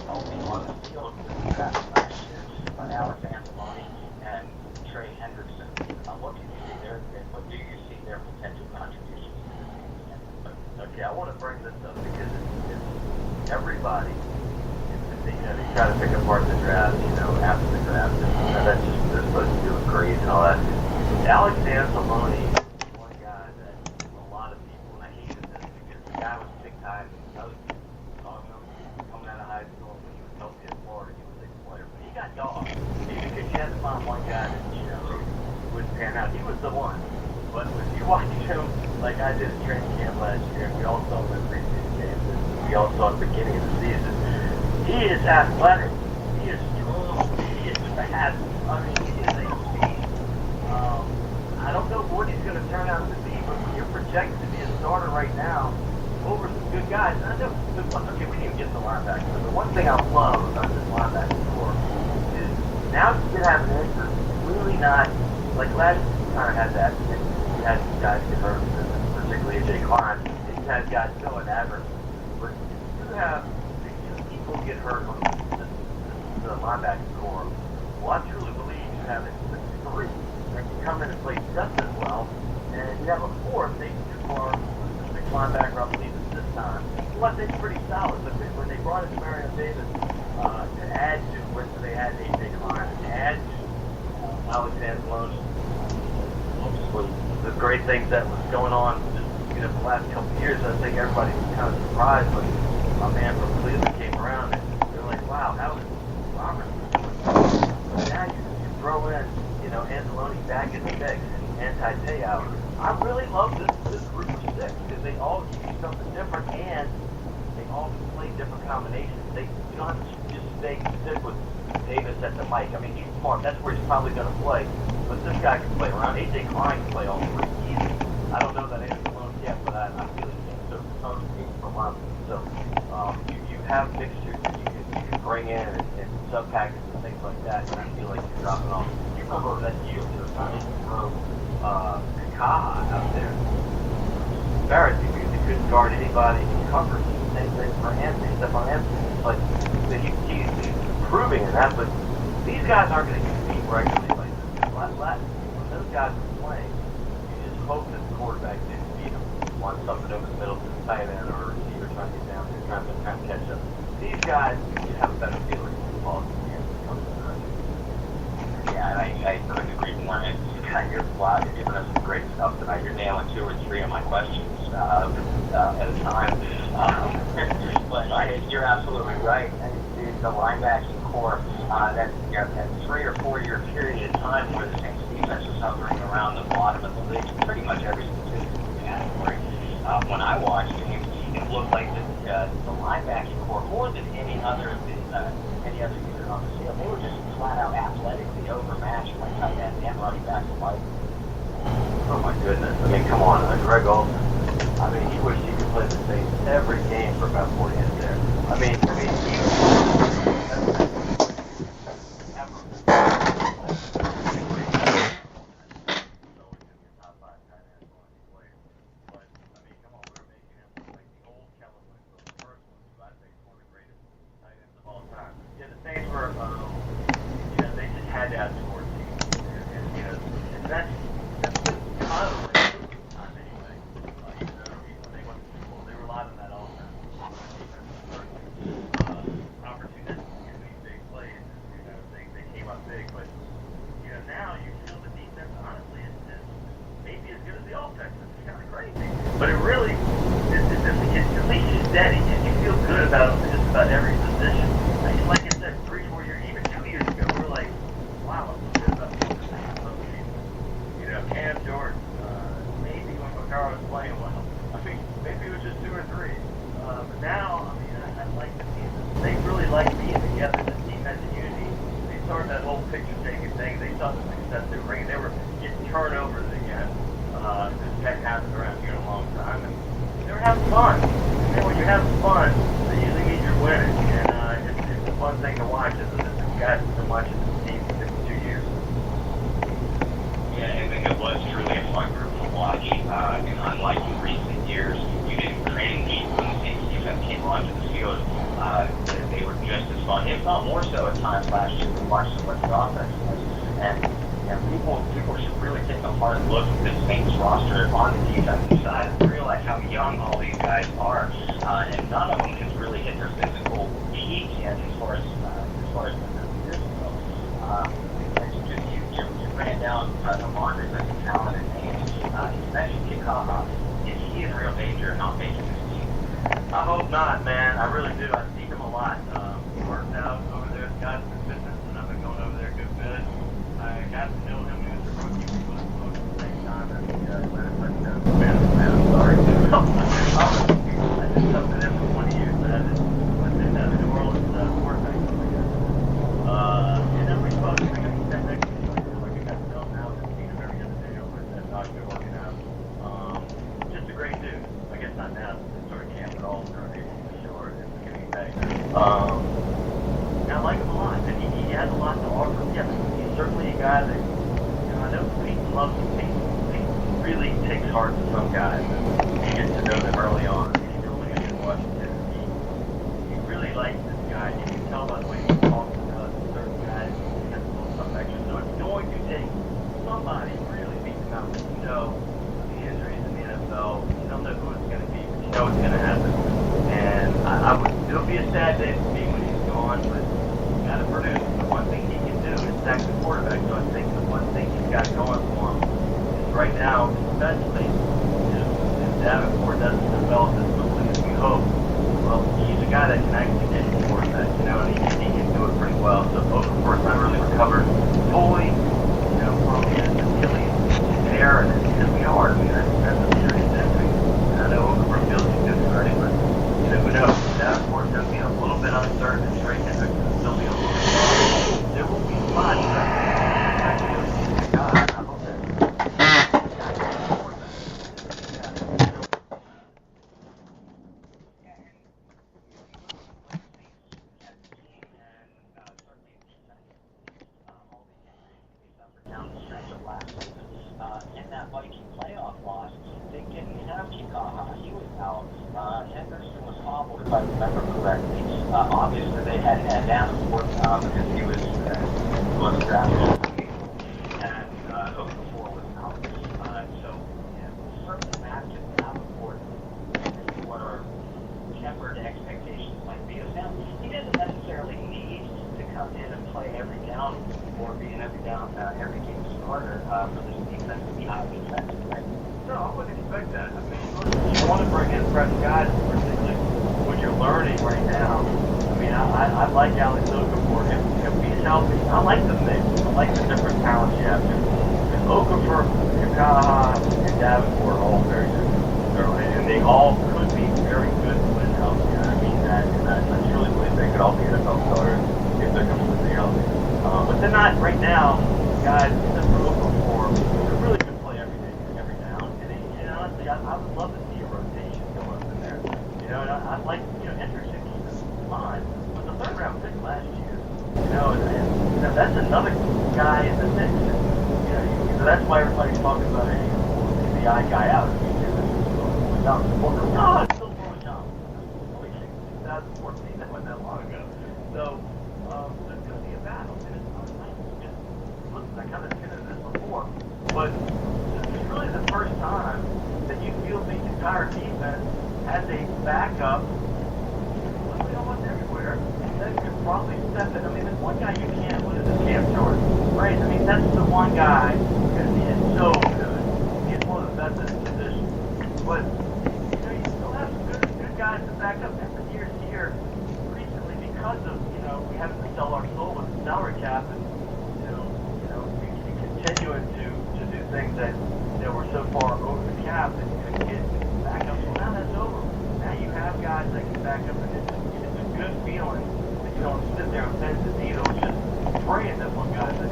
Only on the field for the draft last year, Alex Anzalone and Trey Hendrickson. What do you see their potential contributions? Okay, I want to bring this up because it's everybody. They try to pick apart the draft, after the draft, and that's just they're supposed to do it great and all that. Alex Anzalone is one guy that a lot of people, and I hated this because the guy was big time. I was coming out of high school when he was healthy in Florida, he was a big player, but he got dogged. Because you had to find one guy that wouldn't pan out. He was the one. But when you watch him, like I did at training camp last year, and we all saw him in preseason games, and we all saw at the beginning of the season. He is athletic. He is strong. He is fast. I mean, he is a beast. I don't know what he's going to turn out to be, but you're projected to be a starter right now over some good guys. And I know, okay, we didn't get the linebacker, but the one thing I love about this linebacker core is now you have an answer. Really not, like last year, you kind of had that. You had these guys get hurt, particularly AJ Klein. These guys got so enamored. But you have people get hurt on the linebacker core. Well, I truly believe you have three that can come in and play just as well, and you have a fourth, maybe too far, the sixth linebacker, I believe, this time. Well, I think pretty solid, but when they brought in Mario Davis to add to when they had AJ Klein, to add to Alex Anzalone, the great things that was going on just, the last couple of years, I think everybody was kind of surprised when my man from Cleveland came around and they're like, wow, how is Roberts doing? But now you throw in, Anzalone back in the mix, anti-payout. I really love this group of six because they all give you something different and they all play different combinations. You don't have to just stick with Davis at the mic. I mean, he's smart. That's where he's probably going to play. But this guy can play around. AJ Klein can play all three easy. I don't know that Anzalone yet, but I feel he can. So from my so you have mixtures that you can bring in and sub-packets and things like that, and I feel like you're dropping off. You remember that year to throw Kakaha out there. Embarrassing because he couldn't guard anybody in coverage. Same thing for Anthony, Stephon Anthony. But he's improving in that, but these guys aren't going to compete regularly like this. When those guys are playing, you just hope that the quarterback didn't beat them. Want something over the middle to the tight end or a receiver trying to get down there, trying to catch up. These guys, you have a better feeling for the ball at the end when it comes to that. Yeah, and I couldn't agree more. You're giving us some great stuff tonight. You're nailing 2 or 3 of my questions at a time. But you're absolutely right. The linebacking core, that 3 or 4 year period of time where the Saints defense was hovering around the bottom of the league, pretty much every statistic category. When I watched games, it looked like the linebacking core, more than any other unit on the field, they were just flat out athletically overmatched by tight end and running backs alike. Oh my goodness! I mean, come on, Greg Olsen. I mean, he wished he could play the Saints every game for about 4 years there. I mean, he was. They just had to have scored teams, and that's kind of like time anyway. When they went to Super Bowl, they relied on that offense. Opportunistic in these big plays, they came up big, but now you feel the defense honestly is maybe as good as the offense. It's kind of crazy, but it really it's at least steady, and you feel good about just about every position. Like I said, 3, 4 years, even 2 years ago, we were like, wow, I'm good about the Saints. Cam Jordan, maybe when Vaccaro was playing well. I mean, maybe it was just 2 or 3. But now, I mean, I like the team. They really like being together, this defensive unity. They started that whole picture-taking thing. They saw the success they were bringing. They were getting turnovers again. This hadn't happened around here in a long time. And they were having fun. And when you're having fun, that usually means you're winning. And it's a fun thing to watch. As guys have been watching this team for 2 years. think it was truly a fun group to watch. And unlike in recent years, you didn't cringe when the Saints defense came onto the field. They were just as fun, if not more so at times last year, to watch what the offense was. And people should really take a hard look at this Saints roster on the defensive side and realize how young all these guys are. And none of them has really hit their physical peak yet as far as the years ago. You ran down the laundry list of talented names. You mentioned Kikaha. Is he in real danger of not making this team? I hope not, man. I really do. I see him a lot. He works out over there at God's Fitness, and I've been going over there a good bit. I got to know him when he was a rookie. We both spoke at the same time. I'm sorry. I did something there for 20 years, but I was in the New Orleans quarterback. And then we spoke. I got to stand next to each other. Like I got to know him now. I've seen him every other day over at Dr. working out. Just a great dude. I guess not now. Sort of camp at all during April for sure. It's beginning day. I like him a lot, and he has a lot to offer. Yeah, he's certainly a guy that, I know Peyton loves him. Peyton really takes heart to some guys, and he gets to know them early on. He told me in Washington, he really likes this guy. You can tell by the way he talks about certain guys. He has a little affection. So it's going to take somebody really beating him out. The injuries in the NFL, you don't know who it's going to be, but you know it's going to happen. And it'll be a sad day for me when he's gone, but you got to produce. The one thing he can do is sack the quarterback. So I think the one thing he's got going for him is right now, especially if Davenport doesn't develop as quickly as we hope, well, he's a guy that can actually get the quarterback, and he can do it pretty well. So Okafor's not really recovered fully, from his Achilles tear, and it's going to be hard. I mean, that's a serious injury. And I know Okafor feels he's good already, but who knows? Davenport's going to be a little bit uncertain, and Trey Hendrick's going to still be a little bit wrong. There will be spots that God, I hope that down the stretch of last season. In that Viking playoff loss, they didn't have Kikaha. He was out. Henderson was hobbled, if I remember correctly. Obviously, they had Davenport because he was drafted. And Okafor was out. Certainly matches Davenport what our tempered expectations might be of him. He doesn't necessarily need to come in and play every down or be an every game starter for this defense to be highly effective, right? No, I wouldn't expect that. I mean, you want to bring in fresh guys, particularly when you're learning right now. I mean, I like Alex Okafor. If he's healthy, I like the mix. I like the different talents you have. And Okafor, Kikaha, and Davenport are all very good. And they all could be very good when healthy. I mean that, and I truly believe they could all be NFL starters if they're completely healthy. But they're not right now. Guys, except for Okafor, they really can play every down. And honestly, I would love to see a rotation go up in there. And I'd like, Hendrickson keeps in mind. But the third round pick last year, and that's another guy in the mix. So that's why everybody's talking about the odd guy out. No, it's still Willie Johnson. 2014, that wasn't that long ago. So there's going to be a battle. And it's not nice to get, listen, I kind of hinted this before, but it's really the first time that you feel the entire defense has a backup, literally almost everywhere, that could probably step in. I mean, there's one guy you can't lose is Cam Jordan, right? I mean, that's the one guy, because he is so good. He's one of the best in his position. But, you still have some good guys to back up. And for years here, recently, because of, we having to sell our soul with the salary cap, and, we continuing to do things that, we're so far over the cap and get backups. Well, now that's over. Now you have guys that can back up, and it's a good feeling that you don't sit there and bend the needle just praying that one guy these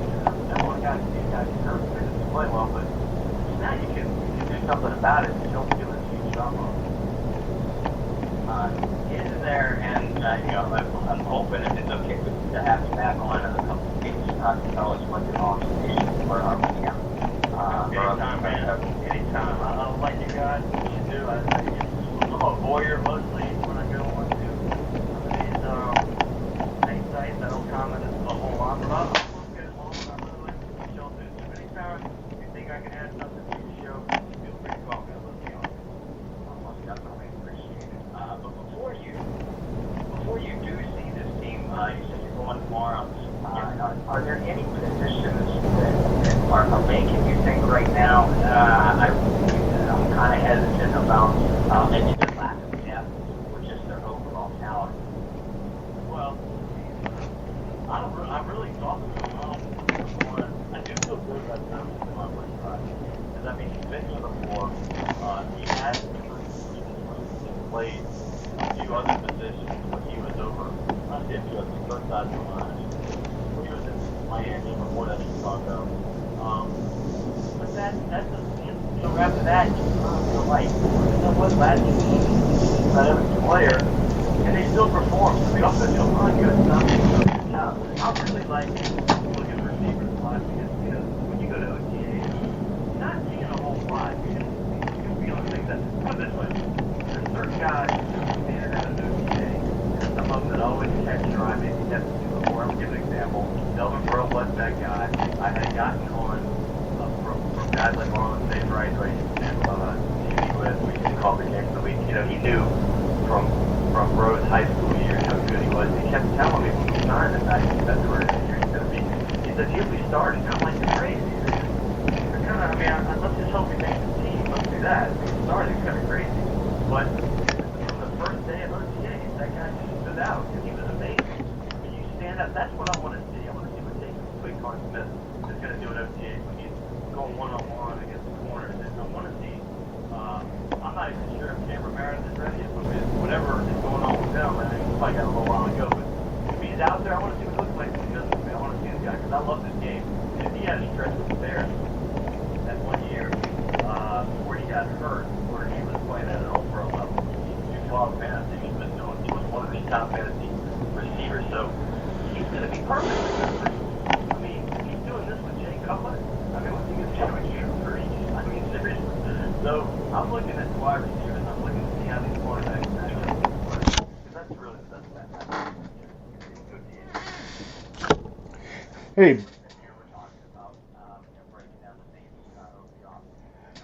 guys can hurt and to play well, but now you can do something about it. You don't feel this huge drop off. Is there, and I'm hoping if it's okay to have you back on in a couple of weeks to tell us what your observations were of camp. tomorrow. Are there any positions that are making you think right now? I'm kind of hesitant about maybe their lack of depth or just their overall talent. Well, I'm really talking about I do feel good about Thomas in my first time. Because, I mean, he's been here before. He has played a few other positions when he was over, not the first side of the line. When he was in Miami before that Chicago. But that doesn't, you know, after that, you feel like, you know what, last year, not every player, and they still perform. So the offensive line good stuff. I really like looking at receivers a lot because, you know, when you go to OTA, you're not seeing a whole lot. You can feel things that, put it this way, there's certain guys standing out of OTA, and some of them that always catch your eye, maybe you have to do before. I'll give an example. Delvin Burrow was that guy. I had gotten on from guys like Marlon Favorite, who I used to do TV with. We used to call the games of the week. You know, he knew from Burrow's high school years how good he was. He kept telling me when he signed that night that the rest of the year he's going to be. He said, he'll be starting. I'm like, you're crazy. They're kind of, I mean, let's just hope he makes the team. Let's do that. If he started, it's kind of crazy. But from the first day of OTA, that guy just stood out because he was amazing. When you stand up, that's what I want to see. I want to see what Jason Quick-Card Smith is going to do at OTA when he's going one-on-one against the corners. And I want to see, I'm not even sure if Cameron Meredith is ready yet, but whatever is going on with him, I think he probably got a little while ago, but if he's out there, I want to see what he looks like when he doesn't play. I want to see the guy, because I love this game. And if he had a stretch with the Bears that 1 year before he got hurt, where he was playing at an all-pro level, he was fantasy, he was one of the top fantasy receivers, so he's going to be perfect. I mean, he's doing this with Jay Cutler. I mean, what's he going to do with you? I mean, seriously. So I'm looking at the wide receivers. I'm looking to see how these quarterbacks actually work. Because that's really the best. Hey. Here we're talking about breaking down the things over the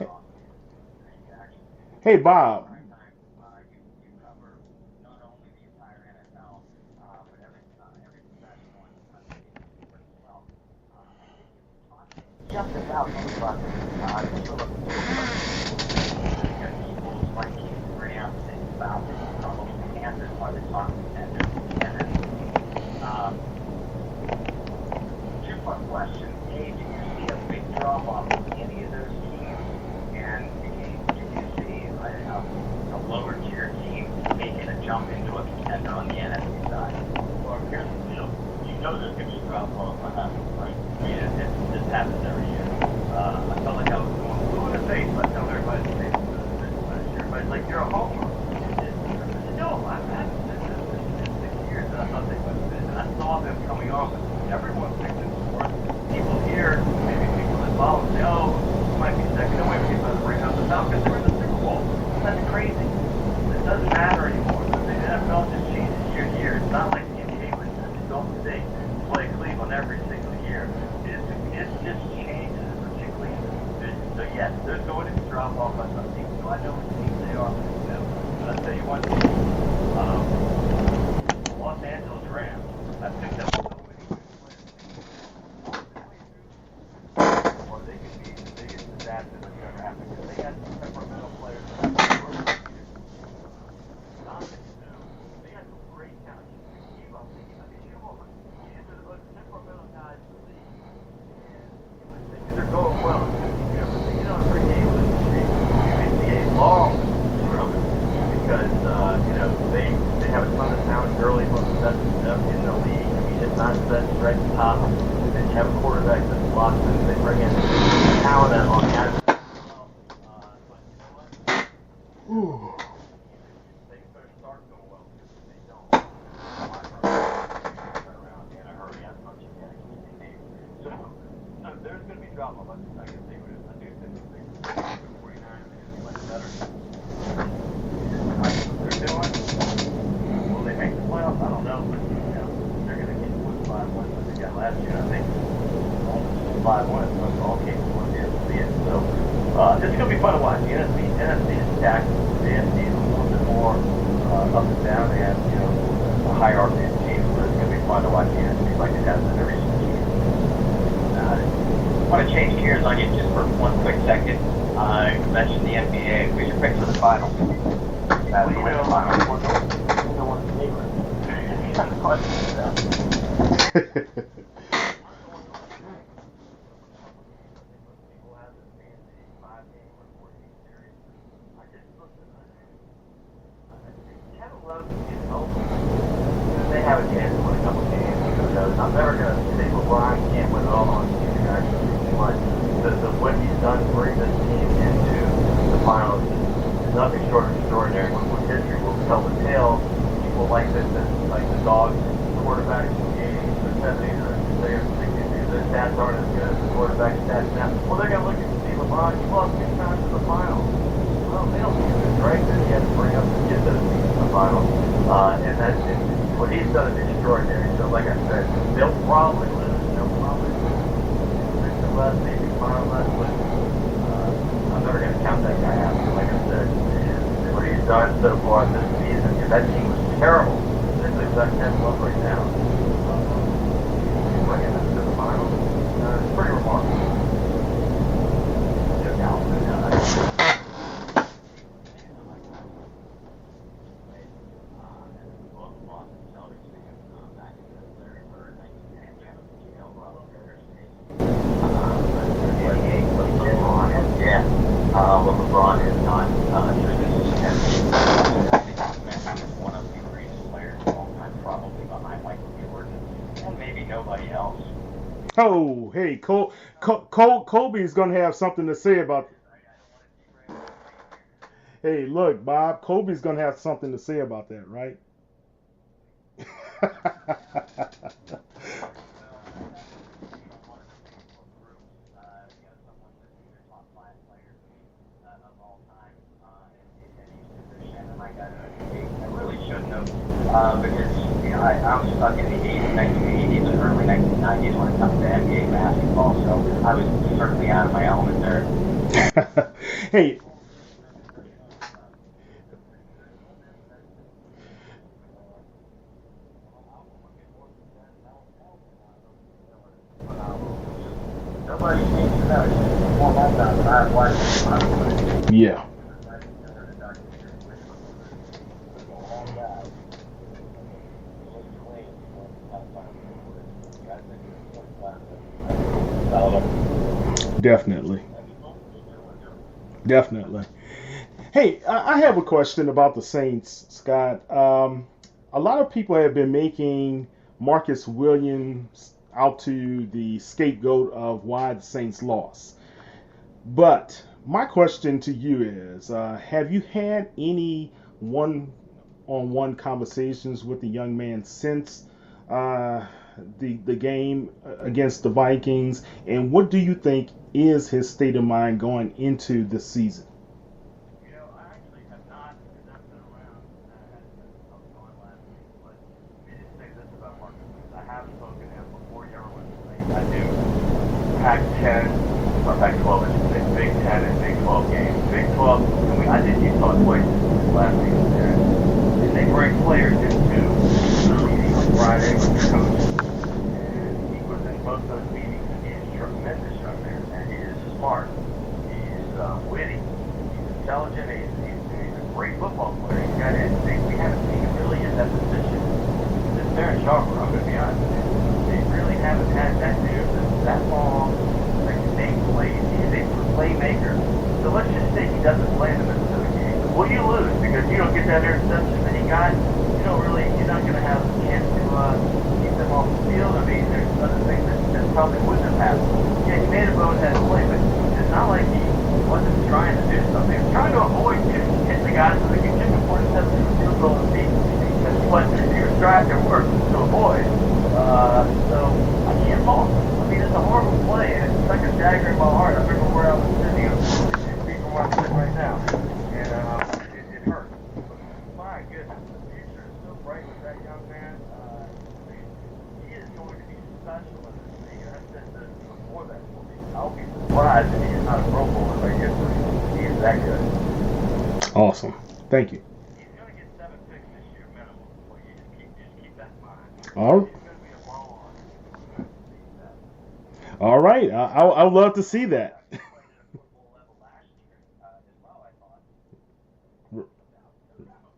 offense. Hey, Bob. You cover not only the entire NFL, but every professional pretty well. Just about some of schools like Rams and Falcons, almost the Panthers are the top contenders. Two-part question. A, do you see a big drop-off in any of those teams? And do you see a lower-tier team making a jump into a contender on the NFC side? Well, here's the deal. You know there's going to be a drop-off, right? I mean, it just happens every year. I felt like I was going blue in the face by telling everybody to take last year. Everybody's like, you're a homer. No, I've had this 6 years that I thought they would fit. And I saw them coming off, and everyone picked them for it. People here, maybe people that follow, say, oh, it might be second. No, maybe people that bring up the Falcons. They were in the Super Bowl. That's crazy. It doesn't matter anymore. The NFL just changes year to year. It's not like the NBA was Golden State play Cleveland every single year. It just changes, particularly in the division. So yes, there's going to be drop off by some teams. So I know what teams they are. You know, but I'll tell you one thing. Los Angeles Rams. I picked up so many good players. Or they could be the biggest disaster that's ever happened because they had some temperamental players that have they had some great talent. I mean, you know, these are the most temperamental guys in the league. And they're going well. You know, but they get on a free game with the NCAA long term because, you know, they have a ton of talent early, most of the best in the league. I mean, it's not set right at the top. And you have a quarterback that's locked in. They bring in talent on the outside. But you know what? Ooh. They better start going well because if they don't, around in a hurry. I'm not sure that so there's going to be drama. I guess they would. I do think the 49ers are going to be much better. They're doing. Will they make the playoffs? I don't know, but you know they're going to get 5 wins that they got last year. I think almost 5 wins. So all came towards the end of the season. So it's going to be fun to watch. The NFC is stacked. The NFC is a little bit more up and down. They have, you know, a hierarchy of teams, but it's going to be fun to watch Kansas like it has been every single year. I want to change gears on you just for one quick second. You mentioned the NBA. Who's your pick for the final? Well, you know, no one's favorite. They have a chance to win a couple games. I'm never going to say LeBron can't win it all on his team. Actually, too much. What he's done to bring this team into the finals is nothing short of extraordinary. When history will tell the tale, people like this, like the dogs, quarterbacks in the 80s, the 70s, or the 60s, their stats aren't as good as the quarterback stats now. Well, they're going to look at see LeBron. He lost 2 times in the finals. Well, they don't see this, right? Then he has to bring up to get those teams in the finals. And that's what he's done is extraordinary. So, like I said, they'll probably lose. They'll probably lose. Less, maybe tomorrow less, but I'm never going to count that guy out. Like I said, what he's done so far this season, because that team was terrible. Particularly that 10-1 right now. Bringing them to the finals, it's pretty remarkable. What LeBron has done through this one of the greatest players of all time, probably behind Michael Jordan, and maybe nobody else. Oh, hey, Kobe's going to have something to say about. Hey, look, Bob, Kobe's going to have something to say about that, right? Because I'm stuck in the 1980s and early 1990s when it comes to NBA basketball, so I was certainly out of my element there. Hey. Nobody thinks about it. More home down than I've watched. Yeah. Definitely. Hey, I have a question about the Saints, Scott. A lot of people have been making Marcus Williams out to the scapegoat of why the Saints lost. But my question to you is, have you had any one-on-one conversations with the young man since the game against the Vikings, and what do you think is his state of mind going into this season? You know, I actually have not, because I've been around, I was gone last week, but let me just say this about Marcus. I have spoken to him before he ever went to the Saints. I do Pac-10, or Pac-12, I should say, Big 10 and Big 12 games. Big 12, and I did Utah twice last season there, and they bring players into the meeting on Friday with their coach. Both those meetings, and he is tremendous from there, and he is smart, he's witty, he's intelligent, he's a great football player, he's got instinct. We haven't seen him really in that position since Darren Sharper, I'm going to be honest with you. They really haven't had that dude that long, that can make plays. He is a playmaker. So let's just say he doesn't play in the Minnesota game. Will you lose because you don't get that interception that he got? You're not going to have a chance to keep them off the field. I mean, there's other things that probably wouldn't have happened. Yeah, he made a bonehead play, but it's not like he wasn't trying to do something. He was trying to avoid hitting the guys so they could kick a 47 field goal and beat. That's what he was trying to work to avoid. So I can't fault him. I mean, it's a horrible play, and it's like a dagger in my heart. I remember where I was sitting. From where I'm sitting right now, and it hurts. But my goodness, the future is so bright with that young man. He is going to be special in this league. I said this before that. I'll be surprised if he is not a Pro Bowler by history. He is that good. Awesome. Thank you. He's going to get 7 picks this year minimum. Well, you just keep that in mind. All right. He's going to All right, I would love to see that. He played at a Pro Bowl level last year as well, I thought.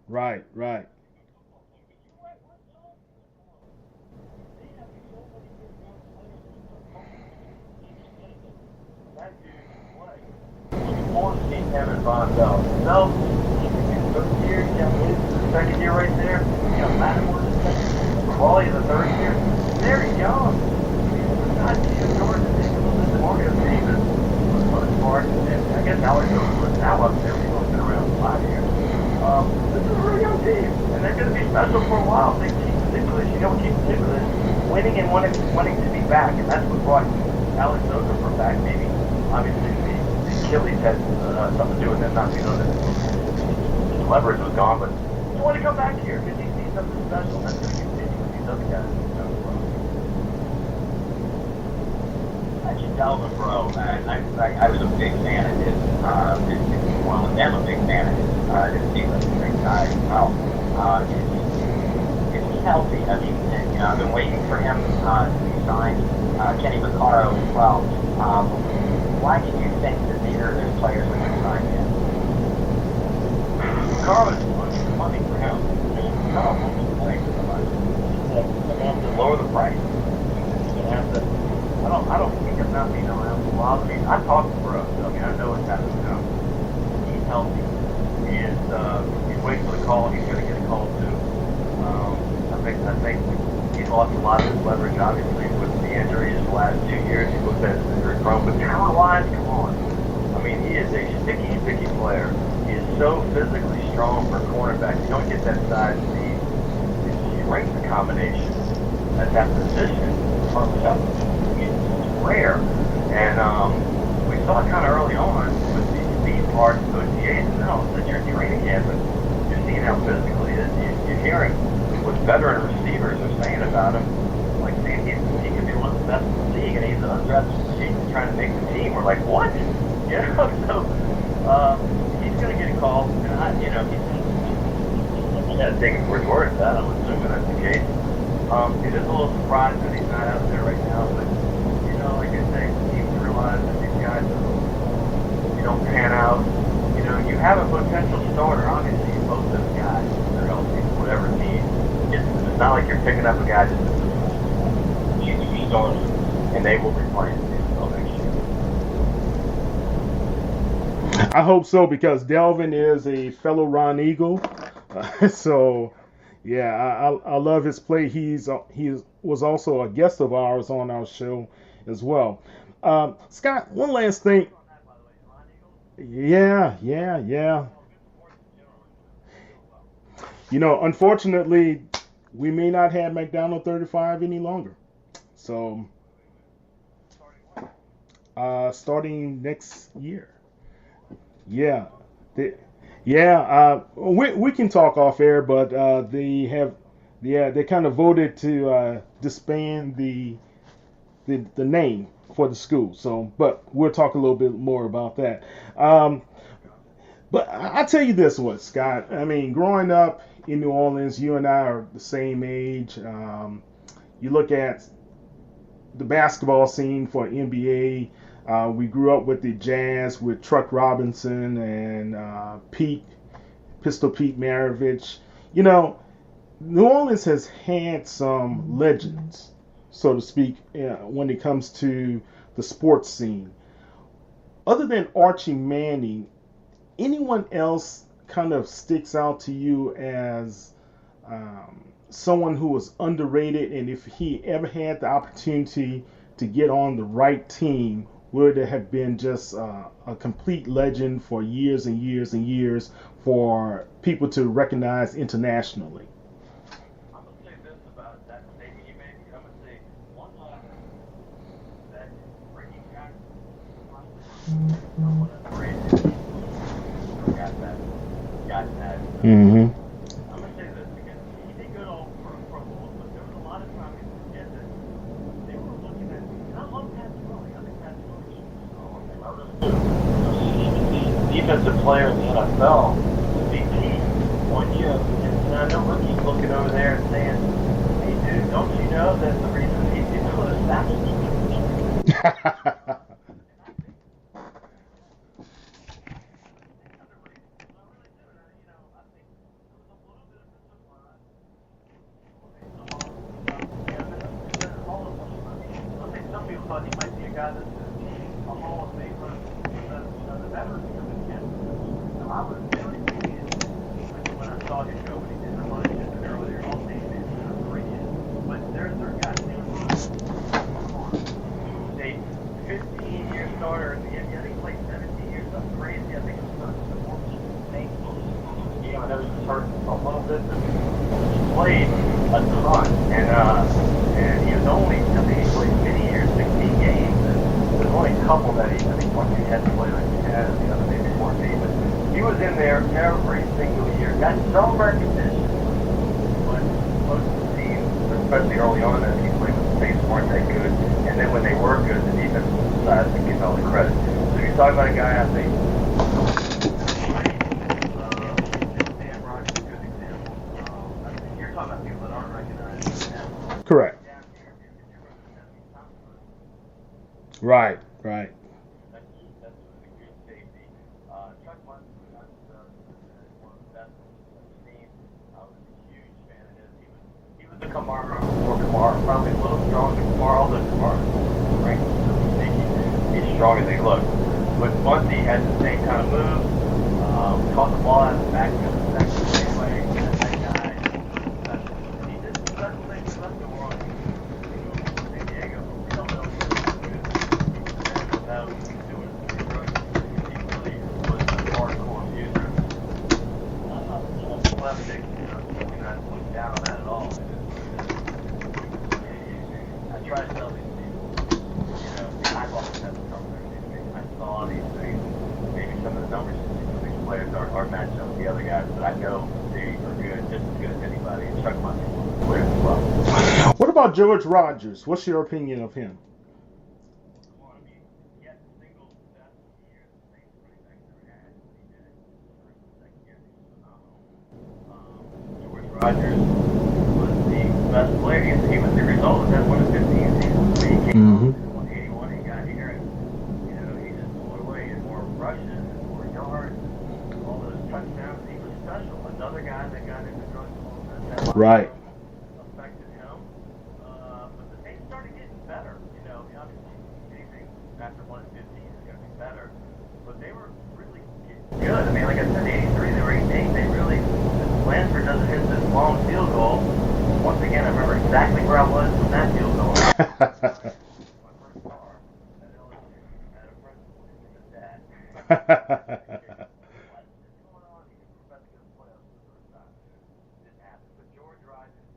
Right, right. That dude can play. Looking forward to seeing him and Von Bell. Bell, first year, you got Blitz the second year right there. You got Lattimore the second year. Raleigh the third year. Very young. Not Gio Jordan, Nicholas, and Mario Davis for the most part. And I guess Alex was now up there. He's only been around 5 years. This is a really young team, and they're going to be special for a while. They keep particularly, you know, keep particularly winning and wanting to be back, and that's what brought Alex Okafor back. Maybe obviously the Achilles had something to do with them not being on the leverage was gone, but he wanted to come back here because he sees something special. And that's going to continue with these other guys. Actually, Delvin Bro, I was a big fan of his. Well, I'm a big fan of his team. He's a great guy as well. Is he healthy? I mean, you know, I've been waiting for him to be signed. Kenny Vaccaro as well. Why do you think that neither of those players have been signed yet? Carl is money for him. Carl wants to play for somebody. He's going to have to lower the price. He's going to have to. I don't think him not being around for a while. I mean, I talked to Bro. I mean, I know what's happening now. He's healthy. He's waiting for the call. He's going to get a call too. I think he's lost a lot of his leverage, obviously, with the injuries the last 2 years. He looked at his injury prone, but talent-wise, come on. I mean, he is a sticky player. He is so physically strong for a cornerback. You don't get that size speed. It's strength combination at that position. It's rare. And we saw it kind of early on with the speed parts of OTAs. And now that you're in training camp and you're seeing how physical he is, you're hearing what veteran receivers are saying about him. Like saying he could be one of the best in the league, and he's an undrafted receiver trying to make the team. We're like, what? You know, so he's going to get a call. And you know, he's got to take it for his word. That I'm assuming that's the case. It is a little surprising that he's not out there right now, but you know, like I say, teams realize that these guys, you don't pan out. You know, you have a potential starter. Obviously, both those guys, they're healthy, whatever team. It's not like you're picking up a guy just to be started, and they will be playing until next year. I hope so, because Delvin is a fellow Ron Eagle. So, yeah, I love his play. He was also a guest of ours on our show as well. Scott, one last thing. Yeah. You know, unfortunately, we may not have McDonald 35 any longer. So, starting next year. Yeah. We can talk off air, but they kind of voted to disband the name for the school. So, but we'll talk a little bit more about that. But I'll tell you this one, Scott. I mean, growing up in New Orleans, you and I are the same age. You look at the basketball scene for NBA. We grew up with the Jazz with Truck Robinson and Pistol Pete Maravich. You know, New Orleans has had some legends, so to speak, when it comes to the sports scene. Other than Archie Manning, anyone else kind of sticks out to you as someone who was underrated, and if he ever had the opportunity to get on the right team, would have been just a complete legend for years and years and years for people to recognize internationally? I'm going to say this about that statement you made. I'm going to say one last that Ricky Jackson someone underrated. Got that. Mm-hmm. I'm going to say this because he did good all for Pro Bowl, but there was a lot of times you forget that they were looking at, and I love Pat Scully. I think Pat Scully defensive player in the NFL, MVP 1 year, and I know Rickie's looking over there and saying, "Hey, dude, don't you know that the reason he didn't put a sack Some people thought he might be a guy that's a Hall of Famer, the veterans coming in. So I was really pleased when I saw his show when he did the lunch earlier. All these things are great. But there's their guys. They 15-year starter in the NBA. I think he played 17 years. Something crazy. I think it was the 14th game. I know he was hurt a little bit, but he played a ton. And he was only, I think he played many years, 16 games. And there's only a couple that I think one he had to play like he had, the other maybe 14. But he was in there every single year. Got some recognition, but most of the teams, especially early on, that he played with the Saints weren't that good. And then when they were good, the defense decided to get all the credit. So if you're talking about a guy, I think, Correct. Right, right. That's a good safety. Chuck Munson, that's one of the best I've seen. I was a huge fan of his. He was a Kamara, or Kamara, probably a little stronger than Kamara, although Kamara is ranked sneaky. He's strong as he looks. But Muncie had the same kind of move. Caught the ball out of the back of the same way. That guy, he did certain things he left the world. San Diego, we don't know if he was good. That was he was doing it. He really was a hardcore user. Athletic, we're not looking down on that at all. I try to tell these people, I've always had the numbers. I saw these things. Maybe some of the numbers of these players are matched up with the other guys, but I know they are good, just as good as anybody. And Chuck Muncie was a player as well. What about George Rogers? What's your opinion of him? Well, I mean, he had the single best year the Saints running back ever had. He did it first and second year. He was phenomenal. George Rogers was the best player. He was the result of that 1 of 15 seasons. He came out in 181. He got here, and he just blew it away. He had more rushes and more yards, and all those touchdowns. He was special. Another guy that got into drugs a little bit. That Right. affected him. But the Saints started getting better. Obviously anything after 1 of 15 is going to be better. But they were really getting good. I mean, like I said, 83, they were 8-8. They really, if Lansford doesn't hit this long field goal, once again, I remember exactly where I was when that field goal happened. My first car at LSU. I had a friend with his dad. What's going on? He was about to go to the playoffs for the first time. It didn't happen. But George Rogers,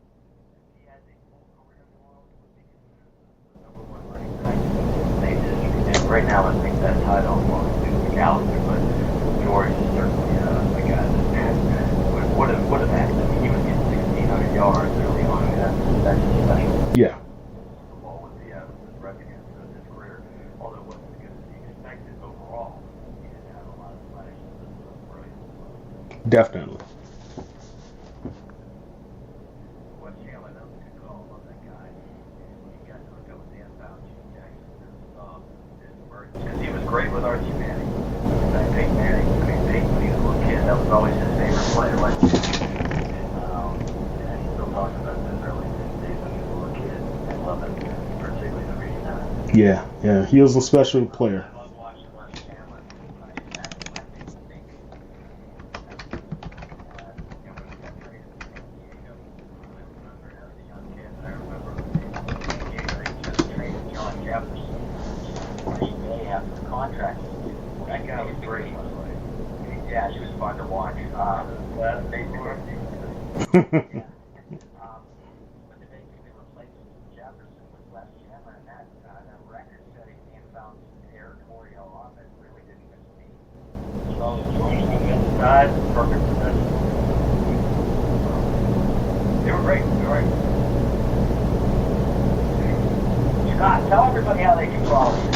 he has a full career in New Orleans. Was he considered the number 1 running back in Saints history? And right now, I think that title belongs to McAllister, but George is certainly a guy that would have had. I mean, he was getting 1,600 yards early on. I mean, that's just special. Yeah. The ball was the recognition of his career, although it wasn't as good as he expected overall. He didn't have a lot of flashes, but it was brilliant. Definitely. What channel? That was a good call on that guy. You got to hook up with Dan Fauci, Jackson, because he was great with Archie Manning. Peyton Manning, Peyton when he was a little kid, that was always his favorite player. Like, and he still talks about this early days when he was a little kid and loved it, particularly the reading time. Yeah, yeah. He was a special player. I love watching Les Chandler. I remember just training John Jefferson. Day after the contract. That guy was great. Yeah, she was fun to watch. But they basically replaced Jefferson with Les Chandler, and that record-setting inbound territorial offense really didn't miss a beat. So inside, perfect possession. They were great. They were great. Scott, tell everybody how they can follow you.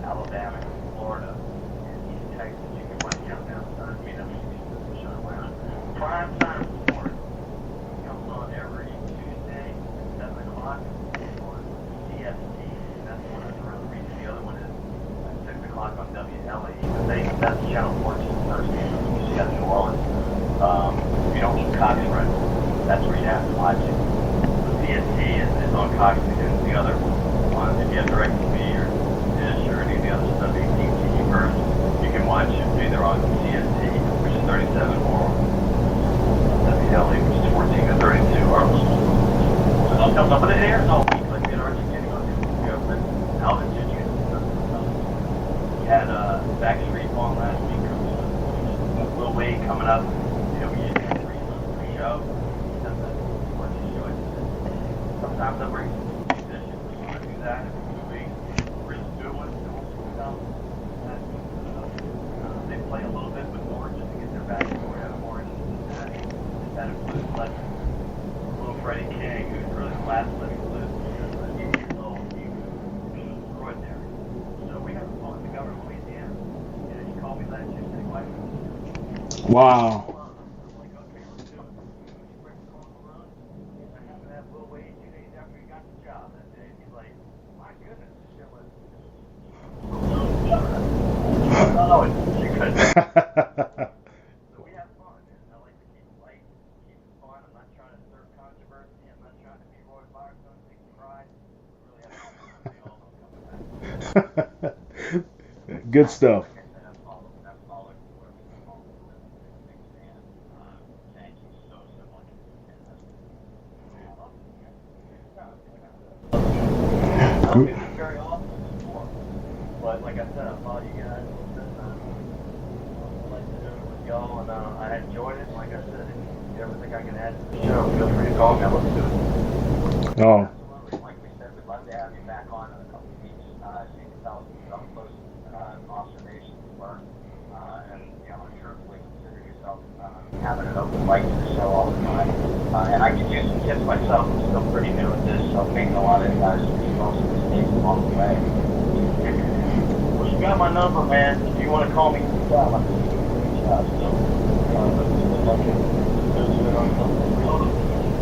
Alabama, Florida, East Texas, watch on WLE, but that's Channel 14 Thursday. You see out in New Orleans. If you don't need Cox Run, that's where you have to watch it. The CST is on Cox and the other one. If you have DirecTV or Dish or any of the other stuff, 18 TV first, you can watch it either on CST, which is 37, or WLE, which is 14 to 32. But it airs all week, like the Argentina on the Alvin Jr. We had Backstreet on last week. Will Wade coming up. You know, we usually have pre-show. Sometimes I'll bring some musicians. We want to do that in 2 weeks. We're just doing they play a little bit with Orange just to get their back door out of Orange. That includes like little Freddie King, who's really the last living blues. He's 8 years old. He's extraordinary. So we have a phone in the government of Louisiana. And he called me last year and said, "Why?" Wow. I'm like, "Okay, let's do it." He brings the phone around. I happen to have Will Wade 2 days after he got the job that day. He's like, "My goodness, this shit was." No, it's good. So we have fun, and I like to keep it light, keep it fun. I'm not trying to stir controversy. I'm not trying to be Roy Firestone, make you cry. We really have fun. They all know coming back. Good stuff. Like I said, that's all it was. Big fan. Thank you so much. I don't do this very often anymore, but like I said, I follow you guys. I like to do it with y'all, and I enjoyed it. Like I said, if you ever think I can add to the show, feel free to call me. I'd love to do it. Oh, Absolutely. Like we said, we'd love to have you back on in a couple of weeks. So you can tell us up close observations were. And, you know, truthfully consider yourself having an open mic to the show all the time. And I could use some tips myself. I'm still pretty new at this, so I'm making a lot of mistakes along the way. Well, you got my number, man. If you want to call me, reach out. I'm going to reach out. So, I'd like to do it on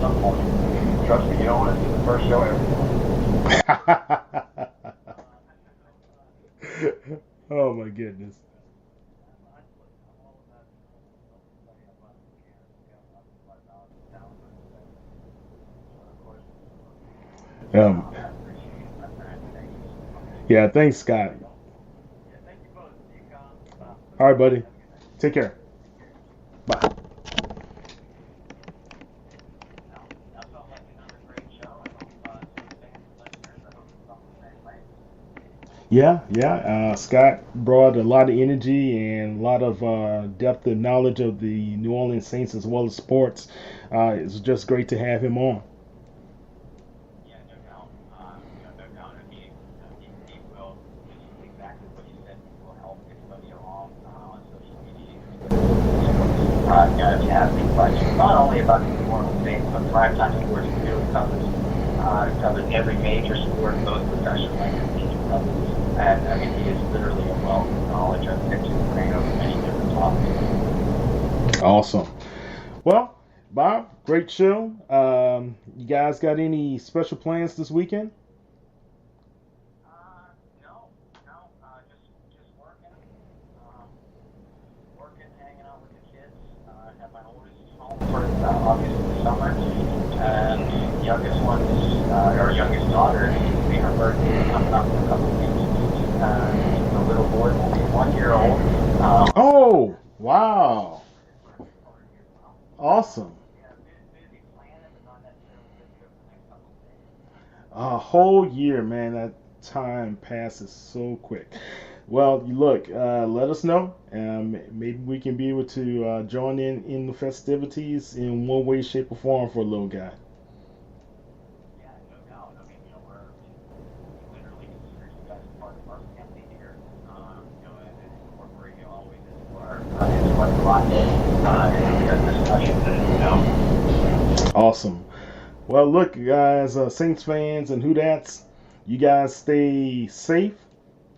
some point. Trust me, you don't want to see the first show ever. oh my goodness. Yeah, thanks, Scott. All right, buddy. Take care. Bye. That felt like another great show. I hope listeners, I hope you felt the same way. Yeah. Scott brought a lot of energy and a lot of depth and knowledge of the New Orleans Saints as well as sports. It's just great to have him on. Yeah, no doubt. No doubt. I mean, he will, just exactly what you said, he will help anybody along on social media. If you have any questions, not only about the New Orleans Saints, but Primetime Sports Video covers every major sport, both professional and collegiate levels. And I mean, he is literally a wealth of knowledge of pitching brain over many different topics. Awesome. Well, Bob, great show. You guys got any special plans this weekend? No, just working, hanging out with the kids. Have my oldest home for obviously summer, and youngest daughter, being her birthday coming up in a couple of weeks. The little boy will be 1 year old. Oh, wow. Awesome. Busy planning, but not necessarily busy over the next couple of days. A whole year, man. That time passes so quick. Well, look, let us know. Maybe we can be able to join in the festivities in one way, shape, or form for a little guy. Yeah, no doubt. I mean, we're literally consider you guys part of our family here. And incorporating always into our lot and discussion. Awesome. Well, look, guys, Saints fans and Who-Dats, you guys stay safe,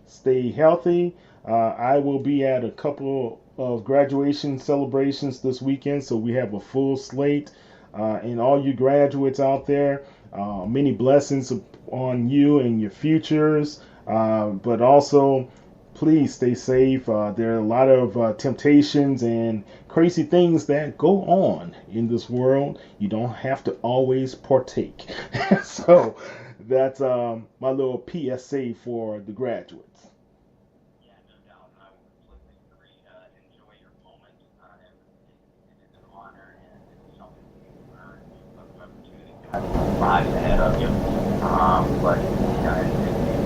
stay healthy. I will be at a couple of graduation celebrations this weekend, so we have a full slate. And all you graduates out there, many blessings on you and your futures. But also, please stay safe. There are a lot of temptations and crazy things that go on in this world. You don't have to always partake. So that's my little PSA for the graduates. Yeah, no doubt. I would completely agree. Enjoy your moment. It's an honor and it's something you earn. Look forward to it. Lives ahead of you. But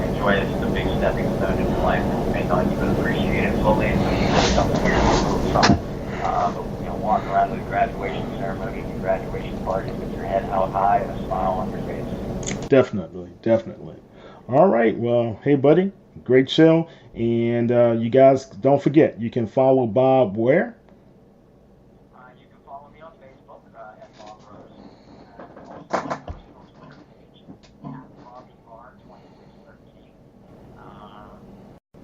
enjoy it. It's a big stepping stone in your life. You may not even appreciate it fully until you get something here to move from it. But walking around to the graduation ceremony, the graduation party with your head held high and a smile on your face. Definitely, definitely. All right. Well, hey, buddy, great show. And you guys don't forget, you can follow Bob where? You can follow me on Facebook at Bob Rose. Also my personal Twitter page at BobbyR2613.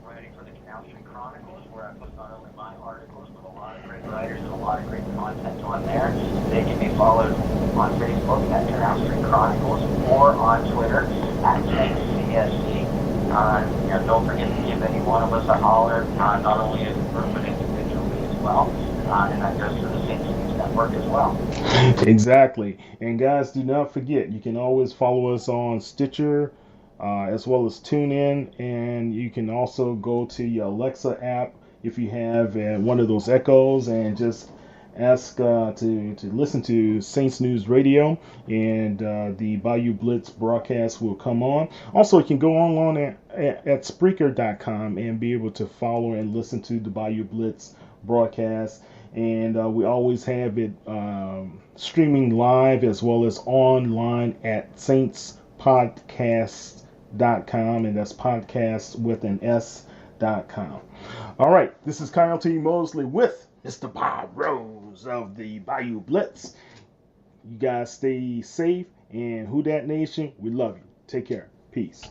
Writing for the Canal Street Chronicles, where I put not only my articles, but a lot of great writers and a lot of great content on there. They can be followed on Facebook at Canal Street Chronicles or on Twitter at CSC. Don't forget to give any one of us a holler, not only as a group, but individually as well. And that goes to the Saints News Network as well. Exactly. And guys, do not forget, you can always follow us on Stitcher, as well as TuneIn, and you can also go to your Alexa app if you have one of those Echoes and just ask to listen to Saints News Radio, and the Bayou Blitz broadcast will come on. Also, you can go online at Spreaker.com and be able to follow and listen to the Bayou Blitz broadcast. And we always have it streaming live as well as online at saintspodcast.com, and that's podcast with an S.com. All right, this is Kyle T. Mosley with Mr. Bob Rose of the Bayou Blitz. You guys stay safe, and Who Dat Nation, we love you. Take care. Peace.